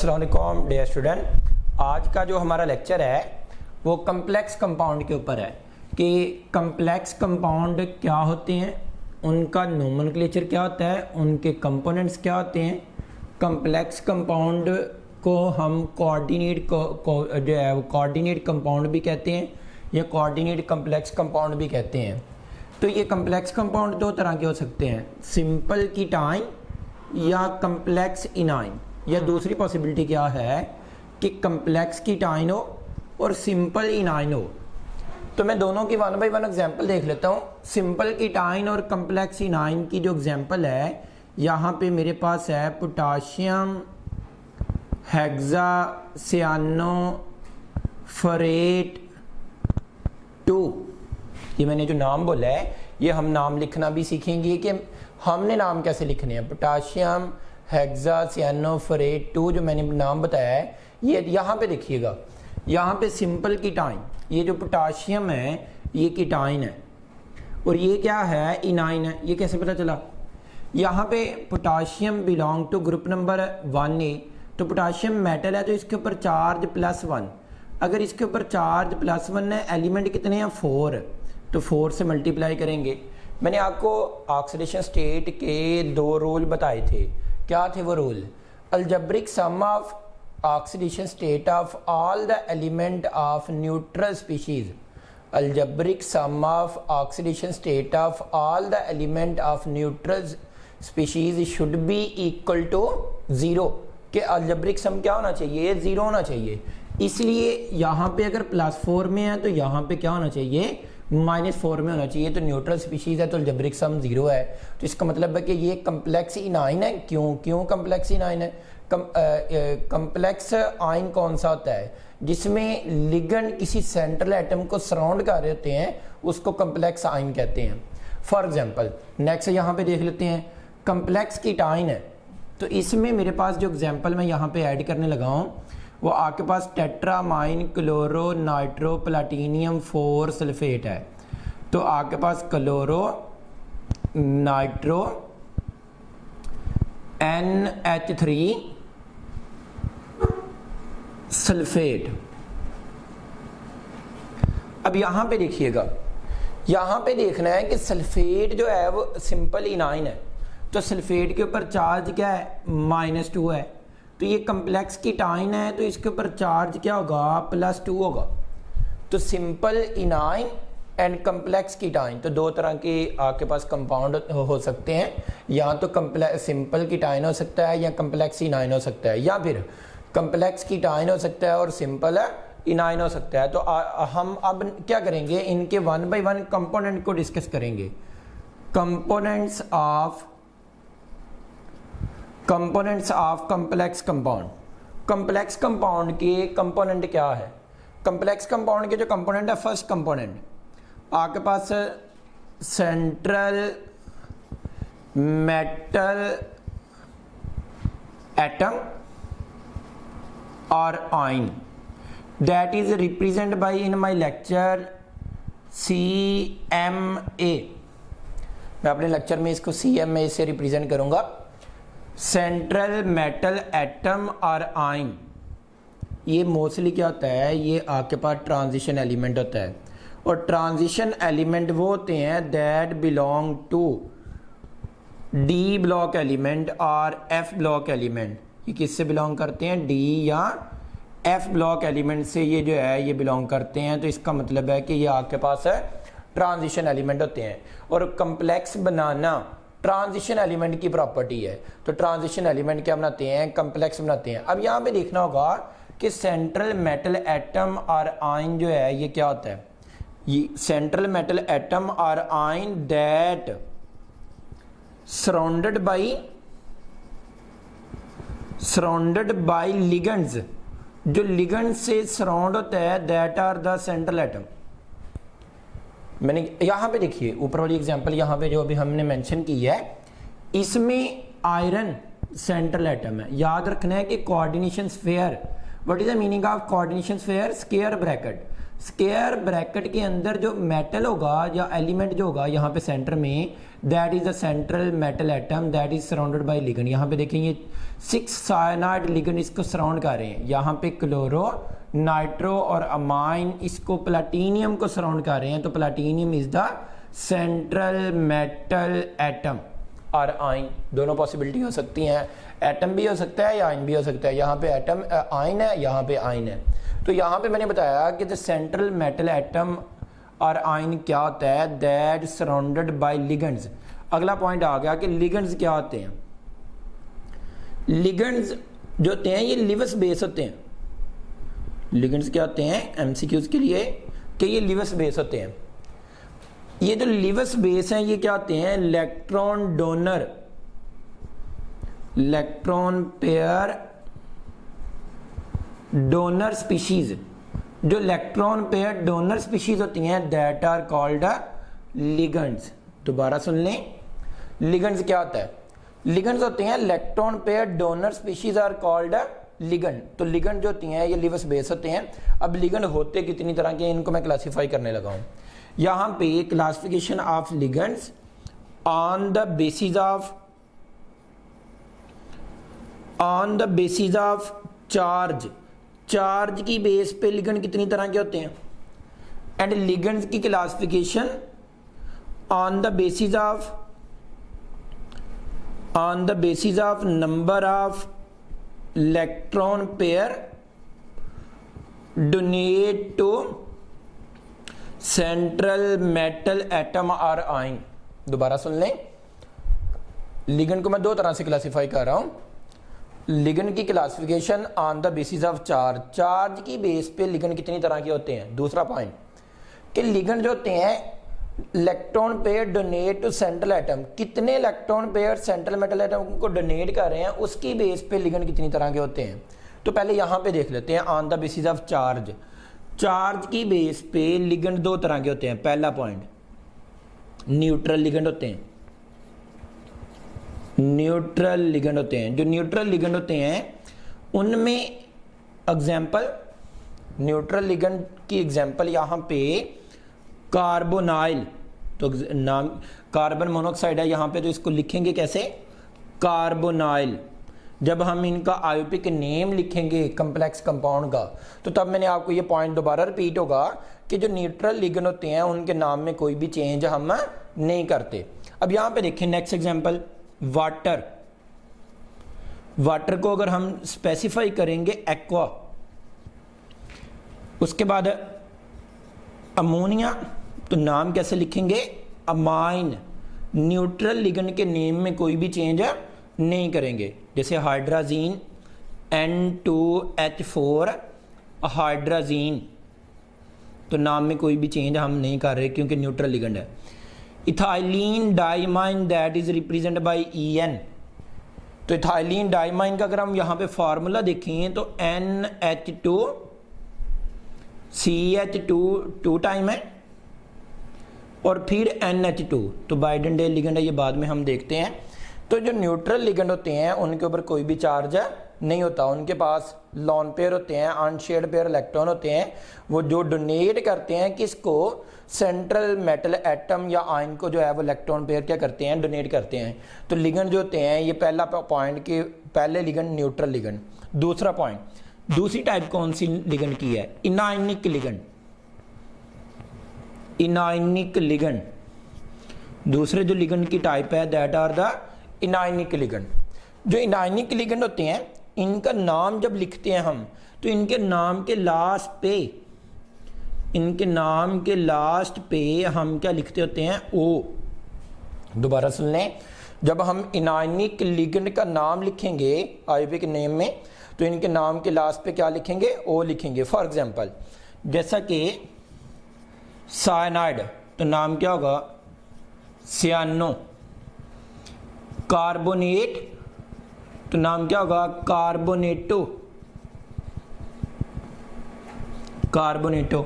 अस्सलाम वालेकुम dear student. आज का जो हमारा लेक्चर है वो कम्प्लेक्स कंपाउंड के ऊपर है कि कम्प्लेक्स कंपाउंड क्या होते हैं, उनका नोमेनक्लेचर क्या होता है, उनके कंपोनेंट्स क्या होते हैं। कम्प्लेक्स कंपाउंड को हम कोऑर्डिनेट जो है वो कोऑर्डिनेट कंपाउंड भी कहते हैं या कोऑर्डिनेट कम्प्लेक्स कंपाउंड भी कहते हैं। तो ये कम्प्लेक्स कंपाउंड दो तरह के हो सकते हैं, सिंपल कीटाइन या कम्प्लेक्स इनाइन, या दूसरी पॉसिबिलिटी क्या है कि कम्प्लेक्स कीटाइन हो और सिंपल इनाइन हो। तो मैं दोनों की वन बाय वन एग्जांपल देख लेता हूँ। सिंपल कीटाइन और कम्प्लेक्स इनाइन की जो एग्जांपल है, यहाँ पे मेरे पास है पोटाशियम हेक्सासियानोफोरेट 2। ये मैंने जो नाम बोला है ये हम नाम लिखना भी सीखेंगे कि हमने नाम कैसे लिखने हैं। पोटाशियम हेक्सासियानोफोरेट 2 जो मैंने नाम बताया है, ये यहाँ पे देखिएगा, यहाँ पे सिंपल कीटाइन, ये जो पोटाशियम है ये कीटाइन है और ये क्या है, इनाइन है। ये कैसे पता चला? यहाँ पे potassium belong to group number 1A, तो पोटाशियम मेटल है तो इसके ऊपर चार्ज +1। अगर इसके ऊपर चार्ज +1 है, एलिमेंट कितने हैं 4, तो 4 से मल्टीप्लाई करेंगे। मैंने आपको ऑक्सीडेशन स्टेट के 2 रूल बताए थे। क्या थे वो rule? Algebraic sum of oxidation state of all the element of neutral species. Algebraic sum of oxidation state of all the element of neutral species should be equal to 0। कि algebraic सम क्या होना चाहिए? 0 होना चाहिए। इसलिए यहाँ पे अगर +4 में है तो यहाँ पे क्या होना चाहिए? -4 में होना चाहिए। तो न्यूट्रल स्पीशीज है तो अलजेब्रिक सम 0 है। तो इसका मतलब है कि ये कम्प्लेक्स इनाइन है। क्यों कम्प्लेक्स इनाइन है? कम्प्लेक्स आइन कौन सा होता है? जिसमें लिगेंड किसी सेंट्रल एटम को सराउंड कर रहे होते हैं, उसको कम्प्लेक्स आइन कहते हैं। फॉर एग्जांपल नेक्स्ट यहाँ पे देख लेते हैं, कम्प्लेक्स कीटाइन है। तो इसमें मेरे पास जो एग्जांपल मैं यहाँ पे ऐड करने लगा हूँ वो आपके पास टेट्रामाइन क्लोरो नाइट्रो प्लाटिनियम 4 सल्फेट है। तो आपके पास क्लोरो नाइट्रो NH3 सल्फेट। अब यहां पे देखिएगा, यहां पे देखना है कि सल्फेट जो है वो सिंपल इनाइन है, तो सल्फेट के ऊपर चार्ज क्या है? -2 है। तो ये कम्प्लेक्स कीटाइन है तो इसके ऊपर चार्ज क्या होगा? +2 होगा। तो सिंपल इनाइन एंड कम्प्लेक्स कीटाइन, तो 2 तरह के आपके पास कंपाउंड हो सकते हैं। या तो सिंपल कीटाइन हो सकता है या कम्प्लेक्स इनाइन हो सकता है, या फिर कम्प्लेक्स कीटाइन हो सकता है और सिंपल इनाइन हो सकता है। तो हम अब क्या करेंगे, इनके 1 बाय 1 कंपोनेंट को डिस्कस करेंगे। Components of complex compound. Complex compound के कंपोनेंट क्या है? कम्प्लेक्स कंपाउंड के जो कंपोनेंट है, फर्स्ट कंपोनेंट आपके पास सेंट्रल मेटल एटम और ion, that is represent by in my lecture CMA। मैं अपने लेक्चर में इसको CMA से रिप्रेजेंट करूंगा। सेंट्रल मेटल एटम और आइन, ये मोस्टली क्या होता है, ये आपके पास ट्रांजिशन एलिमेंट होता है। और ट्रांजिशन एलिमेंट वो होते हैं that belong to D block element और F ब्लॉक एलिमेंट। ये किससे बिलोंग करते हैं? D या F ब्लॉक एलिमेंट से ये जो है ये बिलोंग करते हैं। तो इसका मतलब है कि ये आपके पास है ट्रांजिशन एलिमेंट होते हैं। और कम्प्लेक्स बनाना ट्रांजिशन एलिमेंट की प्रॉपर्टी है। तो ट्रांजिशन एलिमेंट क्या बनाते हैं? कम्प्लेक्स बनाते हैं। अब यहाँ पे देखना होगा कि सेंट्रल मेटल एटम और आइन जो है ये क्या होता है? ये सेंट्रल मेटल एटम और ion that surrounded by ligands, जो लिगेंड से सराउंड होता है, that are the central atom. मैंने यहाँ पे देखिए ऊपर वाली एग्जांपल यहाँ पे जो अभी हमने मेंशन की है, इसमें आयरन सेंट्रल एटम है। याद रखना है कि coordination sphere, what is the meaning of coordination sphere? Square bracket. Square bracket के अंदर जो मेटल होगा या एलिमेंट जो होगा यहाँ पे सेंटर में, that is the central metal atom that is surrounded by ligand. यहाँ पे देखें ये 6 साइनाइड लिगेंड इसको सराउंड कर रहे हैं। यहाँ पे क्लोरो, नाइट्रो और अमाइन इसको प्लैटिनियम को सराउंड कर रहे हैं। तो platinum is the central metal atom. और आइन, दोनों पॉसिबिलिटी हो सकती हैं, एटम भी हो सकता है या आइन भी हो सकता है। यहाँ पे एटम आइन है, यहाँ पे आइन है। तो यहाँ पे मैंने बताया कि द सेंट्रल मेटल एटम और आइन क्या होता है, दैट सराउंडेड बाय लिगेंड्स। अगला पॉइंट आ गया कि लिगेंड्स क्या होते हैं। लिगेंड्स जो होते हैं ये लिवस बेस होते हैं। लिगेंड्स क्या होते हैं एमसीक्यूज के लिए कि ये लिवस बेस होते हैं। ये जो लिवस बेस हैं ये क्या होते हैं, electron donor, electron pair donor species. जो इलेक्ट्रॉन पेयर डोनर स्पीशीज होती हैं दैट आर कॉल्ड लिगेंड्स। दोबारा सुन लें, लिगेंड्स क्या होता है, लिगेंड्स होते हैं electron pair donor species are called ligand. तो लिगेंड जो होती हैं ये लिवस बेस होते हैं। अब लिगेंड होते कितनी तरह के, इनको मैं क्लासिफाई करने लगा हूं। यहां पे classification of ligands on the basis of charge. Charge की बेस पे लिगेंड कितनी तरह के होते हैं। एंड लिगेंड्स की classification on the basis of number of electron pair donate to central metal atom और आइन। दोबारा सुन लें, लिगेंड को मैं दो तरह से क्लासिफाई कर रहा हूं। लिगेंड की classification on the basis of charge, charge की बेस पे लिगेंड कितनी तरह के होते हैं। दूसरा पॉइंट कि लिगेंड जो होते हैं electron pair donate to central atom, कितने electron pair central metal atom को डोनेट कर रहे हैं उसकी बेस पे लिगेंड कितनी तरह के होते हैं। तो पहले यहां पे देख लेते हैं on the basis of charge. Charge की बेस पे लिगेंड दो तरह के होते हैं। पहला पॉइंट न्यूट्रल लिगेंड होते हैं। न्यूट्रल लिगेंड होते हैं, जो न्यूट्रल लिगेंड होते हैं उनमें एग्जांपल, न्यूट्रल लिगेंड की एग्जांपल यहां पे कार्बोनाइल, तो नाम कार्बन मोनोऑक्साइड है यहां पे, तो इसको लिखेंगे कैसे, कार्बोनाइल। जब हम इनका आयोपिक नेम लिखेंगे कम्प्लेक्स कंपाउंड का, तो तब मैंने आपको ये पॉइंट दोबारा रिपीट होगा कि जो न्यूट्रल लिगेंड होते हैं उनके नाम में कोई भी चेंज हम नहीं करते। अब यहां पे देखिए नेक्स्ट एग्जांपल वाटर। वाटर को अगर हम स्पेसिफाई करेंगे एक्वा, उसके बाद अमोनिया, तो नाम कैसे लिखेंगे, अमाइन। न्यूट्रल लिगेंड के नेम में कोई भी चेंज नहीं करेंगे। जैसे हाइड्राजीन N2H4 हाइड्राजीन, तो नाम में कोई भी चेंज हम नहीं कर रहे क्योंकि न्यूट्रल लिगेंड है। Ethylene diamine that is represent by EN। तो इथाइलिन डाइमाइन का अगर हम यहां पे फार्मूला देखें तो NH2 CH2 2 टाइम है और फिर NH2, तो बाइडेंडेल लिगेंड है, ये बाद में हम देखते हैं। तो जो न्यूट्रल लिगेंड होते हैं उनके ऊपर कोई भी चार्ज नहीं होता, उनके पास लॉन पेयर होते हैं, अनशेयर्ड पेयर इलेक्ट्रॉन होते हैं, वो जो डोनेट करते हैं किसको, सेंट्रल मेटल एटम या आयन को जो है वो इलेक्ट्रॉन पेयर क्या करते हैं, डोनेट करते हैं। तो लिगेंड जो होते हैं, ये पहला पॉइंट के पहले लिगेंड न्यूट्रल लिगेंड। दूसरा पॉइंट, दूसरी टाइप कौन सी लिगेंड की है, इनायनिक लिगेंड। इनायनिक लिगेंड दूसरे जो लिगेंड की टाइप है दैट आर द इनायनिक लिगेंड। जो इनायनिक लिगेंड होते हैं इनका नाम जब लिखते हैं हम, तो इनके नाम के लास्ट पे, इनके नाम के लास्ट पे हम क्या लिखते होते हैं, ओ। दोबारा सुन लें, जब हम इनायनिक लिगेंड का नाम लिखेंगे आयोपिक नेम में, तो इनके नाम के लास्ट पे क्या लिखेंगे, ओ लिखेंगे। फॉर एग्जांपल जैसा कि साइनाइड, तो नाम क्या होगा, सियानो। कार्बोनेट, तो नाम क्या होगा, कार्बोनेटो। कार्बोनेटो।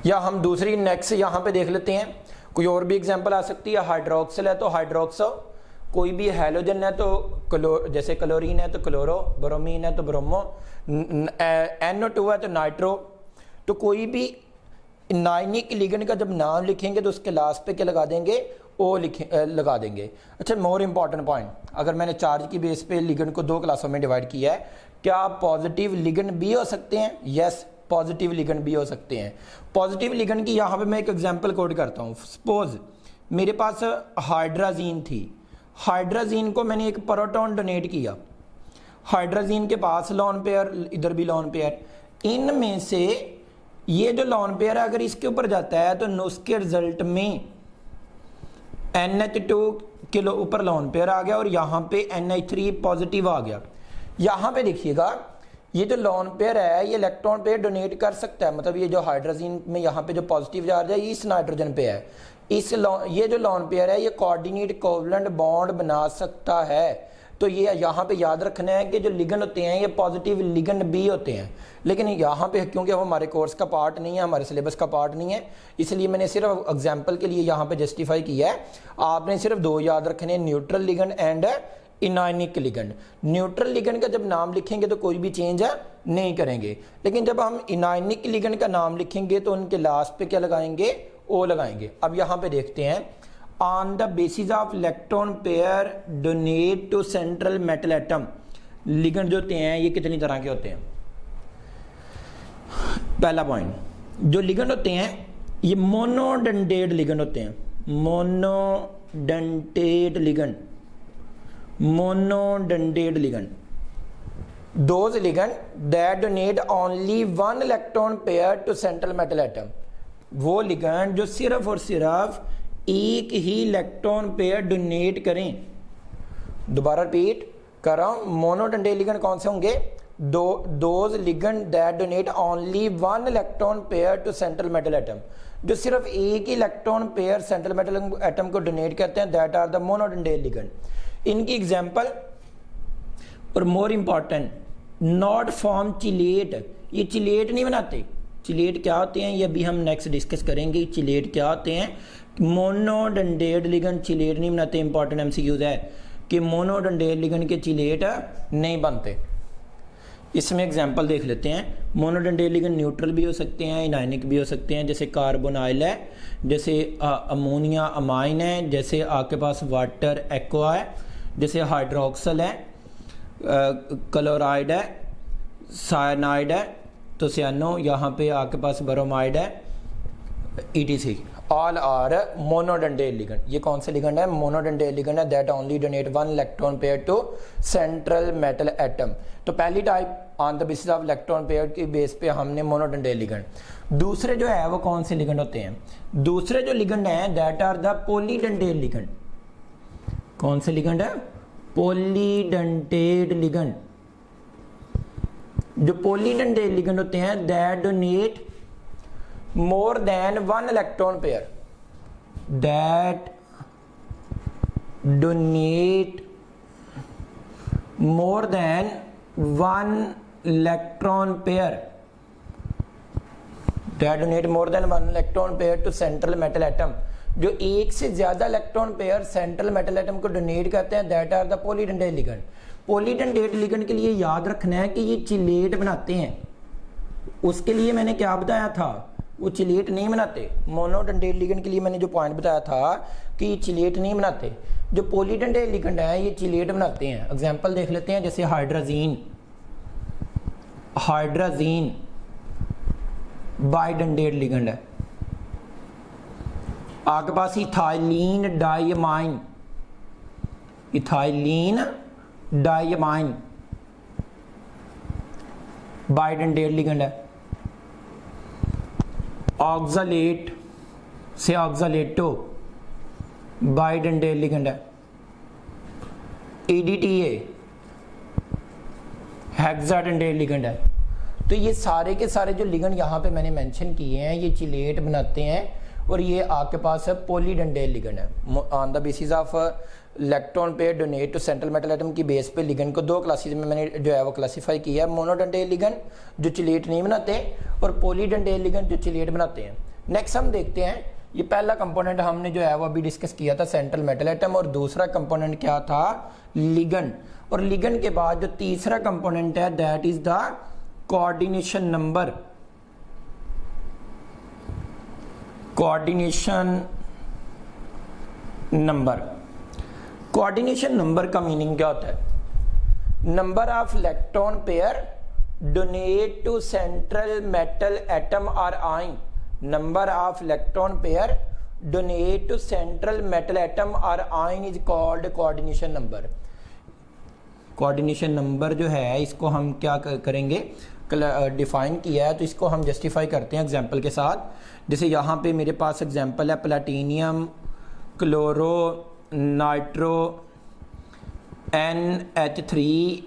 या हम दूसरी नेक्स्ट यहां पे देख लेते हैं, कोई और भी एग्जांपल आ सकती है। हाइड्रोक्सिल है तो हाइड्रोक्सो, कोई भी हैलोजन है तो जैसे क्लोरीन है तो क्लोरो, ब्रोमीन है तो ब्रोमो, NO2 है तो नाइट्रो। तो कोई भी इनायनिक लिगेंड का जब नाम लिखेंगे तो उसके लास्ट पे क्या लगा देंगे, ओ लगा देंगे। अच्छा, मोर इंपॉर्टेंट पॉइंट, अगर मैंने चार्ज की बेस पे लिगेंड को 2 क्लासों में डिवाइड किया है, क्या पॉजिटिव लिगेंड भी हो सकते हैं? यस, पॉजिटिव लिगेंड भी हो सकते हैं। पॉजिटिव लिगेंड की यहाँ पे मैं एक एग्जांपल कोड करता हूँ। सपोज मेरे पास हाइड्राजीन थी, हाइड्राजीन को मैंने एक प्रोटॉन डोनेट किया, हाइड्राजीन के पास लोन पेयर, इधर भी लोन पेयर, इनमें से ये जो लोन पेयर है अगर इसके ऊपर जाता है तो उसके रिजल्ट में NH2 के ऊपर लोन पेयर आ गया और यहाँ पे NH3 पॉजिटिव आ गया। यहाँ पे देखिएगा ये जो लोन पेयर है ये इलेक्ट्रॉन पेयर डोनेट कर सकता है, मतलब ये जो हाइड्रोजन में यहाँ पे जो पॉजिटिव चार्ज है इस नाइट्रोजन पे है, ये जो लोन पेयर है ये कोऑर्डिनेट कोवलेंट बॉन्ड बना सकता है। तो ये यहाँ पे याद रखना है कि जो लिगेंड होते हैं ये पॉजिटिव लिगेंड भी होते हैं, लेकिन यहाँ पे क्योंकि वो हमारे कोर्स का पार्ट नहीं है, हमारे सिलेबस का पार्ट नहीं है, इसलिए मैंने सिर्फ एग्जांपल के लिए यहाँ पे जस्टिफाई किया है। आपने सिर्फ 2 याद रखने, neutral ligand and anionic ligand. Neutral ligand का जब नाम लिखेंगे तो कोई भी चेंज नहीं करेंगे, लेकिन जब हम इनायनिक लिगेंड का नाम लिखेंगे तो उनके लास्ट पे क्या लगाएंगे, ओ लगाएंगे। अब यहाँ पे देखते हैं, on the basis of electron pair donate to central metal atom. Ligand जो होते हैं ये कितनी तरह के होते हैं? पहला पॉइंट, जो लिगेंड होते हैं ये मोनोडेंटेट लिगेंड होते हैं, monodentate ligand, monodentate ligand. Those ligand that donate only 1 electron pair to central metal atom, वो लिगेंड जो सिर्फ और सिर्फ एक ही इलेक्ट्रॉन पेयर डोनेट करें। दोबारा रिपीट कर रहा हूं, मोनोडेंटेट लिगेंड कौन से होंगे? Those ligand that donate only 1 electron pair to central metal atom, जो सिर्फ एक ही electron pair central metal atom को डोनेट करते हैं, that are the monodentate ligand. इनकी एग्जांपल और more important, not form chelate, ये चिलेट नहीं बनाते। चिलेट क्या होते हैं ये अभी हम नेक्स्ट डिस्कस करेंगे, चिलेट क्या होते हैं। मोनोडेंटेट लिगेंड चिलेट नहीं बनाते। इंपॉर्टेंट MCQs है कि मोनोडेंटेट लिगेंड के चिलेट नहीं बनते। इसमें एग्जांपल देख लेते हैं। मोनोडेंटेट लिगेंड न्यूट्रल भी हो सकते हैं, इनायनिक भी हो सकते हैं, जैसे कार्बोनाइल है, जैसे अमोनिया अमाइन है, जैसे आपके पास वाटर एक्वा है, जैसे हाइड्रोक्सल है, क्लोराइड है, साइनाइड है, तो सियानो, यहाँ पे आपके पास ब्रोमाइड है, ETC, all are monodentate ligand. ये कौन से लिगेंड है? मोनोडेंटेट लिगेंड है that only donate 1 electron pair to central metal atom. तो पहली type on the basis of electron pair की बेस पे हमने मोनोडेंटेट लिगेंड। दूसरे जो है वो कौन से लिगेंड होते हैं? दूसरे जो लिगेंड हैं that are the polydentate ligand. कौन से लिगेंड है? Polydentate ligand. जो पॉलीडेंटेट लिगेंड होते हैं that donate more than 1 electron pair, that donate more than 1 electron pair, that donate more than 1 electron pair to central metal atom, जो एक से ज्यादा electron pair central metal atom को donate करते हैं, that are the polydentate ligand. Polydentate ligand के लिए याद रखना है कि ये चिलेट बनाते हैं। उसके लिए मैंने क्या बताया था? वो चिलेट नहीं बनाते। मोनोडेंटेट लिगेंड के लिए मैंने जो पॉइंट बताया था कि ये चिलेट नहीं बनाते। जो पॉलीडेंटेट लिगेंड है ये चिलेट बनाते हैं। एग्जांपल देख लेते हैं, जैसे हाइड्राजीन, हाइड्राजीन बाइडेंटेट लिगेंड है। आपके पास ethylene diamine, ethylene diamine bidentate ligand है। ऑक्सालेट से ऑक्सालेटो बाइडेंटेट लिगेंड है। EDTA हेक्साडेंटेट लिगेंड है। तो ये सारे के सारे जो लिगेंड यहाँ पे मैंने मेंशन किए हैं ये चिलेट बनाते हैं और ये आपके पास है पॉलीडेंटेट लिगेंड है। On the basis of electron pair donate to central metal atom की बेस पे लिगेंड को 2 क्लासेस में मैंने जो है वो क्लासीफाई किया है। मोनोडेंटेट लिगेंड जो चिलेट नहीं बनाते और पॉलीडेंटेट लिगेंड जो चिलेट बनाते हैं। नेक्स्ट हम देखते हैं, ये पहला कंपोनेंट हमने जो है वो अभी डिस्कस किया था सेंट्रल मेटल एटम, और दूसरा कंपोनेंट क्या था? लिगेंड। और लिगेंड के बाद जो तीसरा कंपोनेंट है that is the coordination number. Coordination number. Coordination number का मीनिंग क्या होता है? Number of electron pair donate to central metal atom or ion. Number of electron pair donate to central metal atom or ion is called coordination number. Coordination number जो है इसको हम क्या करेंगे, डिफाइन किया है, तो इसको हम जस्टिफाई करते हैं एग्जांपल के साथ। जैसे यहाँ पे मेरे पास एग्जांपल है platinum chloro nitro NH3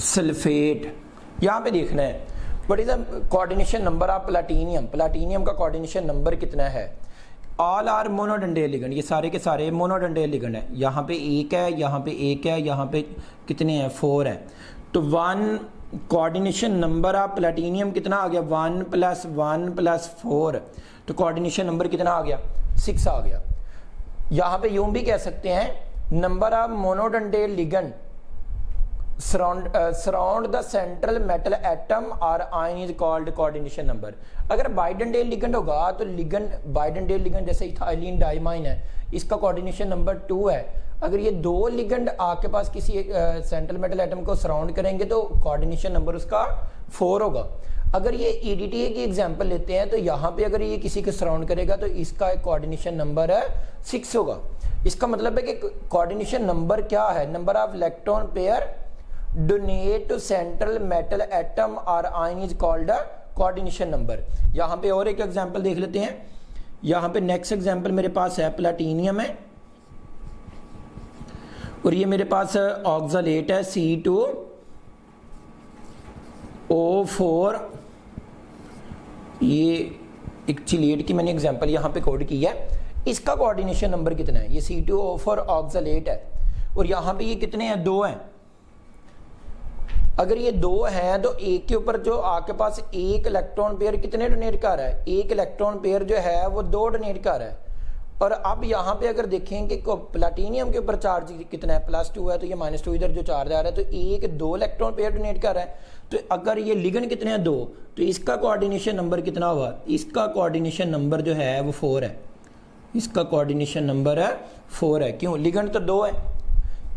sulphate. यहाँ पे देखना है what is the coordination number of platinum. Platinum का कोऑर्डिनेशन नंबर कितना है? ऑल आर मोनोडेंडेल लिगेंड, ये सारे के सारे मोनोडेंडेल लिगेंड है। यहाँ पे एक है, यहाँ पे एक है, यहाँ पे कितने हैं? 4 है। तो 1 कोऑर्डिनेशन नंबर ऑफ प्लैटिनियम कितना आ गया? 1 + 1 + 4, तो कोऑर्डिनेशन नंबर कितना आ गया? 6 आ गया। यहाँ पे यूं भी कह सकते हैं number of monodentate ligand surround the central metal atom or ion is called coordination number। अगर बाइडेंडेल लिगेंड होगा तो लिगेंड बाइडेंडेल लिगेंड जैसे इथाइलिन डाइमाइन है, इसका कोऑर्डिनेशन नंबर 2 है। अगर ये 2 लिगेंड आपके पास किसी सेंट्रल मेटल एटम को सराउंड करेंगे तो कोऑर्डिनेशन नंबर उसका 4 होगा। अगर ये EDTA की एग्जांपल लेते हैं तो यहाँ पे अगर ये किसी को सराउंड करेगा तो इसका कोऑर्डिनेशन नंबर 6 होगा। इसका मतलब है कि कोऑर्डिनेशन नंबर क्या है? Number of electron pair donate to central metal atom or ion is called coordination number. यहाँ पे और एक एग्जांपल देख लेते हैं। यहाँ पे नेक्स्ट एग्जांपल मेरे पास है प्लैटिनियम है और ये मेरे पास ऑक्सलेट है C2O4। ये एक चिलेट की मैंने एग्जांपल यहाँ पे कोड की है। इसका कोऑर्डिनेशन नंबर कितना है? ये C2O4 ऑक्सलेट है और यहाँ पे ये कितने हैं? 2 हैं। अगर ये 2 हैं तो एक के ऊपर जो आपके पास एक इलेक्ट्रॉन पेयर कितने डोनेट कर रहा है? एक इलेक्ट्रॉन पेयर जो है वो 2 डोनेट कर रहा है। और अब यहाँ पे अगर देखें कि प्लैटिनियम के ऊपर चार्ज कितना है? +2 है, तो ये -2 इधर जो चार्ज आ रहा है तो 2 इलेक्ट्रॉन पेयर डोनेट कर रहा है। तो अगर ये लिगेंड कितने हैं? 2, तो इसका कोऑर्डिनेशन नंबर कितना हुआ? इसका कोऑर्डिनेशन नंबर जो है वो 4 है। इसका कोऑर्डिनेशन नंबर 4 है। क्यों? लिगेंड तो 2 है,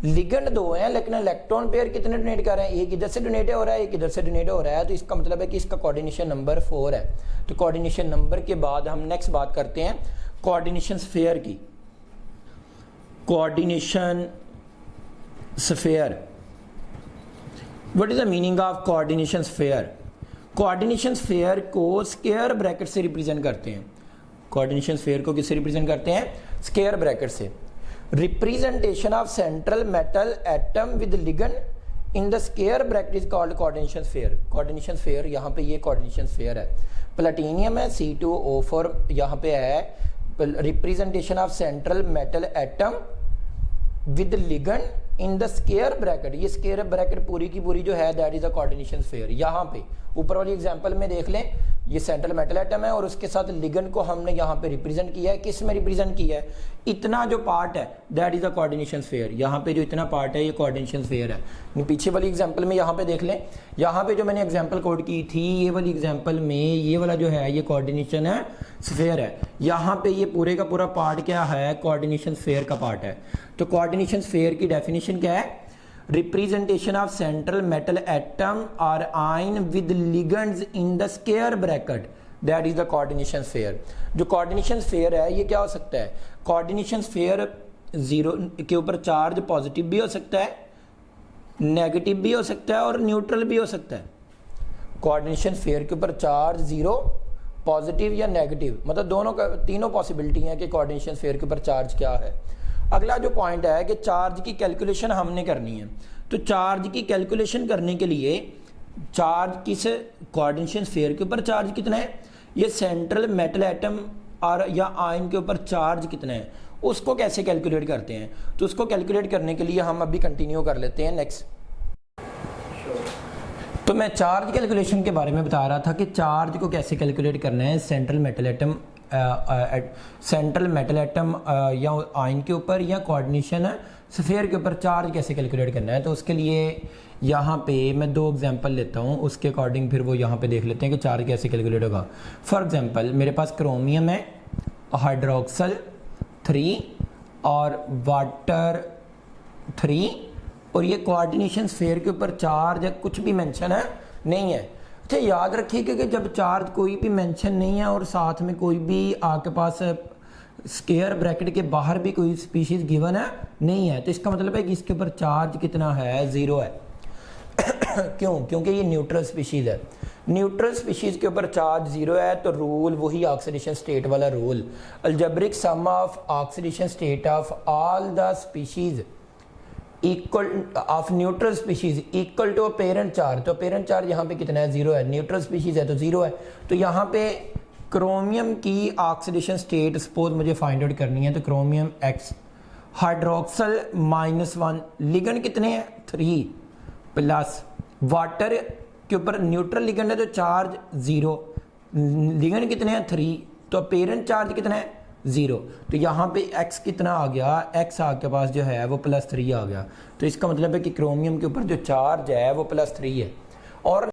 लिगेंड 2 है, लेकिन इलेक्ट्रॉन पेयर कितने डोनेट कर रहे हैं? एक इधर से डोनेट हो रहा है, एक इधर से डोनेट हो रहा है, तो इसका मतलब है कि इसका कोऑर्डिनेशन नंबर 4 है। तो कोऑर्डिनेशन नंबर के बाद हम नेक्स्ट बात करते हैं कोऑर्डिनेशन स्फीयर की। Coordination sphere, what is the meaning of coordination sphere? Coordination sphere को स्क्वायर ब्रैकेट से रिप्रेजेंट करते हैं। कोऑर्डिनेशन स्फीयर को किससे रिप्रेजेंट करते हैं? स्क्वायर ब्रैकेट से। Representation of central metal atom with ligand in the square bracket is called coordination sphere. Coordination sphere यहाँ पे ये कोऑर्डिनेशन स्फीयर है। प्लैटिनियम है C2O4, यहाँ पे है representation of central metal atom with ligand in the square bracket. ये square bracket पूरी की पूरी जो है that is a coordination sphere. यहाँ पे ऊपर वाली एग्जांपल में देख लें, ये सेंट्रल मेटल एटम है और उसके साथ लिगेंड को हमने यहाँ पे रिप्रेजेंट किया है। किस में रिप्रेजेंट किया है? इतना जो पार्ट है that is a coordination sphere. यहाँ पे जो इतना पार्ट है ये कोऑर्डिनेशन स्फीयर है। पीछे वाली एग्जांपल में यहाँ पे देख लें, यहाँ पे जो मैंने एग्जांपल कोड की थी ये वाली एग्जांपल में ये वाला जो है ये कोऑर्डिनेशन है स्फीयर है। यहाँ पे ये पूरे का पूरा पार्ट क्या है? कोऑर्डिनेशन स्फीयर का पार्ट है। तो कोऑर्डिनेशन स्फीयर की डेफिनेशन क्या है? Representation of central metal atom or ion with ligands in the square bracket that is the coordination sphere. जो कोऑर्डिनेशन स्फीयर है ये क्या हो सकता है? कोऑर्डिनेशन स्फीयर 0 के ऊपर चार्ज पॉजिटिव भी हो सकता है, नेगेटिव भी हो सकता है और न्यूट्रल भी हो सकता है। कोऑर्डिनेशन स्फीयर के ऊपर चार्ज 0, पॉजिटिव या नेगेटिव, मतलब दोनों का तीनों पॉसिबिलिटी है कि कोऑर्डिनेशन स्फीयर के ऊपर चार्ज क्या है। अगला जो पॉइंट है कि चार्ज की कैलकुलेशन हमने करनी है। तो चार्ज की कैलकुलेशन करने के लिए चार्ज किस कोऑर्डिनेशन स्फीयर के ऊपर चार्ज कितना है, ये सेंट्रल मेटल एटम और या आयन के ऊपर चार्ज कितना है, उसको कैसे कैलकुलेट करते हैं। तो उसको कैलकुलेट करने के लिए हम अभी कंटिन्यू कर लेते हैं नेक्स्ट। तो मैं चार्ज कैलकुलेशन के बारे में बता रहा था कि चार्ज को कैसे कैलकुलेट करना है सेंट्रल मेटल एटम या आयन के ऊपर या कोऑर्डिनेशन स्फीयर के ऊपर चार्ज कैसे कैलकुलेट करना है, तो उसके लिए यहाँ पे मैं 2 एग्जांपल लेता हूँ, उसके अकॉर्डिंग फिर वो यहाँ पे देख लेते हैं कि चार्ज कैसे कैलकुलेट होगा। फॉर एग्जांपल मेरे पास क्रोमियम है, हाइड्रोक्सल 3 और वाटर 3, और ये कोऑर्डिनेशन स्फीयर के ऊपर चार्ज है, कुछ भी मेंशन है नहीं है। अच्छा याद रखिएगा कि जब चार्ज कोई भी मेंशन नहीं है और साथ में कोई भी आपके पास स्क्वायर ब्रैकेट के बाहर भी कोई स्पीशीज गिवन है नहीं है, तो इसका मतलब है कि इसके ऊपर चार्ज कितना है, 0 है। क्यों? क्योंकि ये न्यूट्रल स्पीशीज है। न्यूट्रल स्पीशीज के ऊपर चार्ज 0 है, तो रूल वही ऑक्सीडेशन स्टेट वाला rule, algebraic sum of oxidation state of all the species equal of neutral species equal to parent charge. तो पेरेंट चार्ज यहाँ पे कितना है, 0 है, न्यूट्रल स्पीशीज है तो 0 है। तो यहाँ पे क्रोमियम की ऑक्सीडेशन स्टेट सपोज मुझे फाइंड आउट करनी है, तो क्रोमियम X, हाइड्रोक्सल -1, लिगेंड कितने हैं 3, प्लस वाटर के ऊपर न्यूट्रल लिगेंड है तो चार्ज 0, लिगेंड कितने हैं 3, तो पेरेंट चार्ज कितना है 0। तो यहाँ पे X कितना आ गया, X आपके पास जो है वो +3 आ गया। तो इसका मतलब है कि क्रोमियम के ऊपर जो चार्ज है वो +3 है। और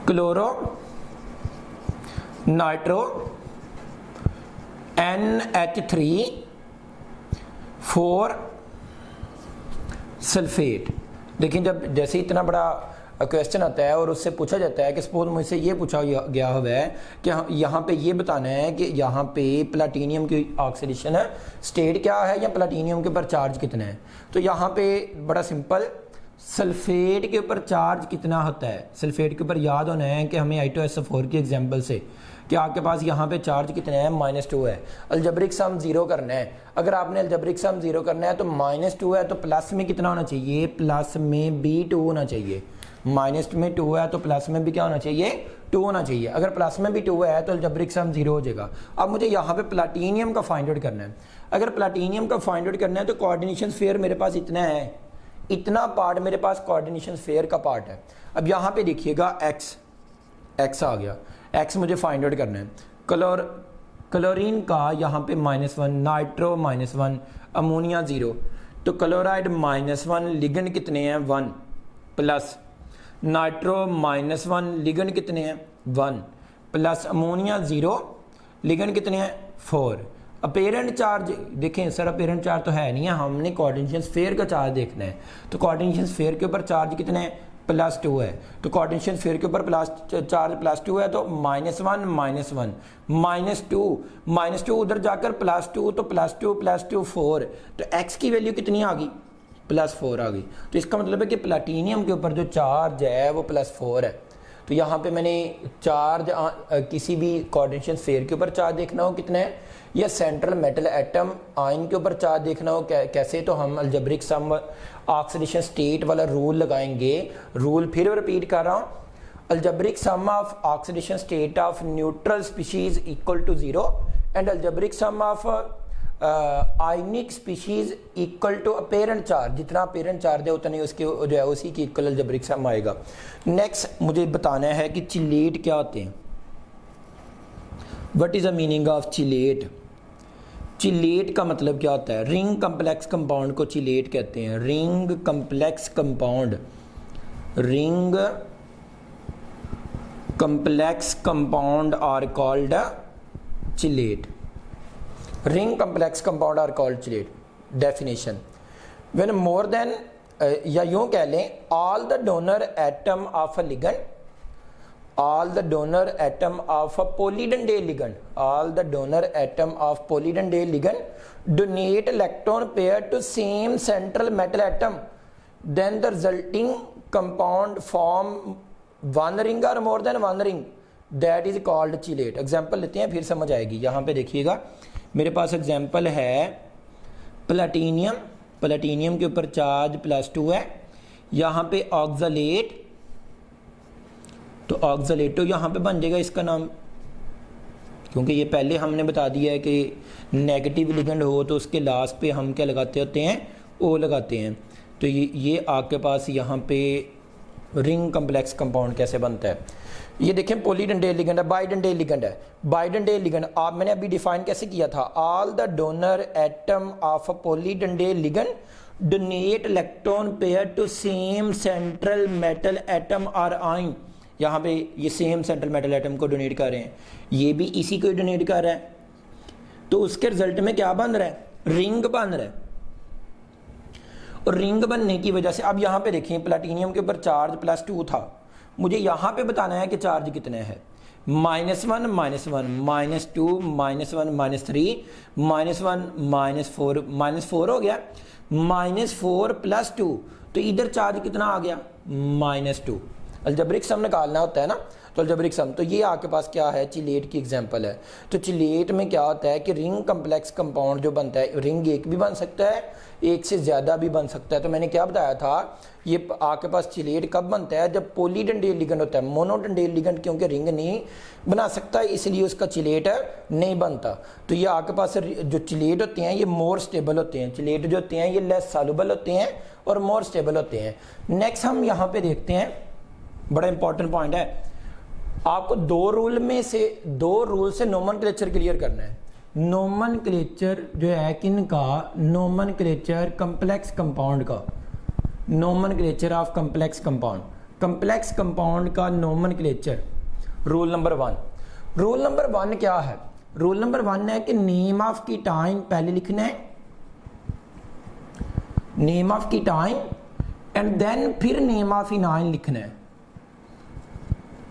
क्लोरो, नाइट्रो, NH3 4 सल्फेट। देखिए जब जैसे इतना बड़ा क्वेश्चन आता है और उससे पूछा जाता है कि सपोज मुझसे ये पूछा गया हुआ है कि यहाँ पे ये बताना है कि यहाँ पे प्लाटीनियम की ऑक्सीडेशन है स्टेट क्या है या प्लाटीनियम के ऊपर चार्ज कितना है, तो यहाँ पे बड़ा सिंपल, सल्फेट के ऊपर चार्ज कितना होता है। सल्फेट के ऊपर याद होना है कि हमें I2SO4 की एग्जांपल से कि आपके पास यहाँ पे चार्ज कितना है, -2 है। अलजेब्रिक सम 0 करना है, अगर आपने अलजेब्रिक सम 0 करना है तो -2 है तो प्लस में कितना होना चाहिए, प्लस में भी 2 होना चाहिए। माइनस में 2 है तो प्लस में भी क्या होना चाहिए, 2 होना चाहिए। अगर प्लस में भी 2 है तो अलजेब्रिक सम 0 हो जाएगा। अब मुझे यहाँ पे प्लाटीनियम का फाइंड आउट करना है। अगर प्लाटीनियम का फाइंड आउट करना है तो कोऑर्डिनेशन स्फीयर मेरे पास इतना है, इतना पार्ट मेरे पास कोऑर्डिनेशन स्फीयर का पार्ट है। अब यहाँ पे देखिएगा X आ गया, X मुझे फाइंड आउट करना है। क्लोरीन का यहाँ पे -1, नाइट्रो -1, अमोनिया 0, तो क्लोराइड -1, लिगेंड कितने हैं 1, प्लस नाइट्रो -1, लिगेंड कितने हैं 1, प्लस अमोनिया 0, लिगेंड कितने हैं 4। अपेरेंट चार्ज देखें सर, अपेरेंट चार्ज तो है नहीं है, हमने कोऑर्डिनेशन स्फीयर का चार्ज देखना है। तो कोऑर्डिनेशन स्फीयर के ऊपर चार्ज कितने हैं, +2 है। तो कोऑर्डिनेशन स्फीयर के ऊपर चार्ज +2 है तो -1 -2 उधर जाकर +2, तो +2 4, तो X की वैल्यू कितनी आ गई, +4 आ गई। तो इसका मतलब है कि प्लाटीनियम के ऊपर जो चार्ज है वो +4 है। तो यहाँ पे मैंने चार्ज किसी भी कोऑर्डिनेशन स्फीयर के ऊपर चार्ज देखना हो कितना है, या सेंट्रल मेटल एटम आयन के ऊपर चार्ज देखना हो कैसे, तो हम अलजेब्रिक सम ऑक्सीडेशन स्टेट वाला रूल लगाएंगे। रूल फिर रिपीट कर रहा हूँ, algebraic sum of oxidation state of neutral species equal to 0 and algebraic sum of ionic species equal to apparent charge. जितना अपेरेंट चार्ज है उतनी उसके जो है उसी की इक्वल अलजेब्रिक सम आएगा। नेक्स्ट मुझे बताना है कि चिलेट क्या होते हैं, what is the meaning of chelate. Chelate का मतलब क्या होता है, रिंग कम्प्लेक्स कंपाउंड को चिलेट कहते हैं। Ring complex compound, ring complex compound are called chelate. Ring complex compound are called chelate. Definition, when more than, या यूं कह लें, all the donor atom of a ligand, all the donor atom of a polydendal ligand, all the donor atom of polydendal ligand donate electron pair to same central metal atom, then the resulting compound form one ring or more than one ring, that is called chelate। Example लेते हैं फिर समझ आएगी। यहाँ पे देखिएगा मेरे पास example है प्लाटीनियम, प्लाटीनियम के ऊपर चार्ज +2 है। यहाँ पे ऑक्सलेट, तो ऑक्सलेटो यहाँ पे बन जाएगा इसका नाम, क्योंकि ये पहले हमने बता दिया है कि नेगेटिव लिगेंड हो तो उसके लास्ट पे हम क्या लगाते होते हैं, ओ लगाते हैं। तो ये आपके पास यहाँ पे रिंग कम्प्लेक्स कंपाउंड कैसे बनता है। ये देखें पॉलीडेंडेल लिगेंड है, बाइडेंडेल लिगेंड है। बाइडेंडेल लिगेंड आप मैंने अभी डिफाइन कैसे किया था, all the donor atom of a polydentate ligand donate electron pair to same central metal atom or ion. यहाँ पे ये सेम सेंट्रल मेटल एटम को डोनेट कर रहे हैं, ये भी इसी को डोनेट कर रहा है, तो उसके रिजल्ट में क्या बन रहा है, रिंग बन रहा है। और रिंग बनने की वजह से अब यहाँ पे देखिए प्लैटिनियम के ऊपर चार्ज +2 था, मुझे यहाँ पे बताना है कि चार्ज कितने हैं, -1 -1 -2 -1 -3 -1 -4 हो गया, -4 +2, तो इधर चार्ज कितना आ गया, -2। अलजेब्रिक सम निकालना होता है ना, तो अलजेब्रिक सम, तो ये आपके पास क्या है, चिलेट की एग्जांपल है। तो चिलेट में क्या होता है कि रिंग कम्प्लेक्स कंपाउंड जो बनता है, रिंग एक भी बन सकता है, एक से ज़्यादा भी बन सकता है। तो मैंने क्या बताया था, ये आपके पास चिलेट कब बनता है, जब पॉलीडेंडेल लिगेंड होता है। मोनोडेंडेल लिगेंड क्योंकि रिंग नहीं बना सकता इसलिए उसका चिलेट नहीं बनता। तो ये आपके पास जो चिलेट होते हैं ये मोर स्टेबल होते हैं, चिलेट जो होते हैं ये लेस सॉल्युबल होते हैं और मोर स्टेबल होते हैं। नेक्स्ट हम यहाँ पे देखते हैं, बड़ा इंपॉर्टेंट पॉइंट है, आपको दो रूल से नोमेनक्लेचर क्लियर करना है। नोमेनक्लेचर जो है किनका, नोमेनक्लेचर कम्प्लेक्स कंपाउंड का, nomenclature of complex compound, complex compound का nomenclature. Rule number 1, rule number 1 क्या है, रूल नंबर 1 है कि नेम ऑफ कीटाइन पहले लिखना है, नेम ऑफ कीटाइन एंड देन फिर नेम ऑफ इनाइन लिखना है।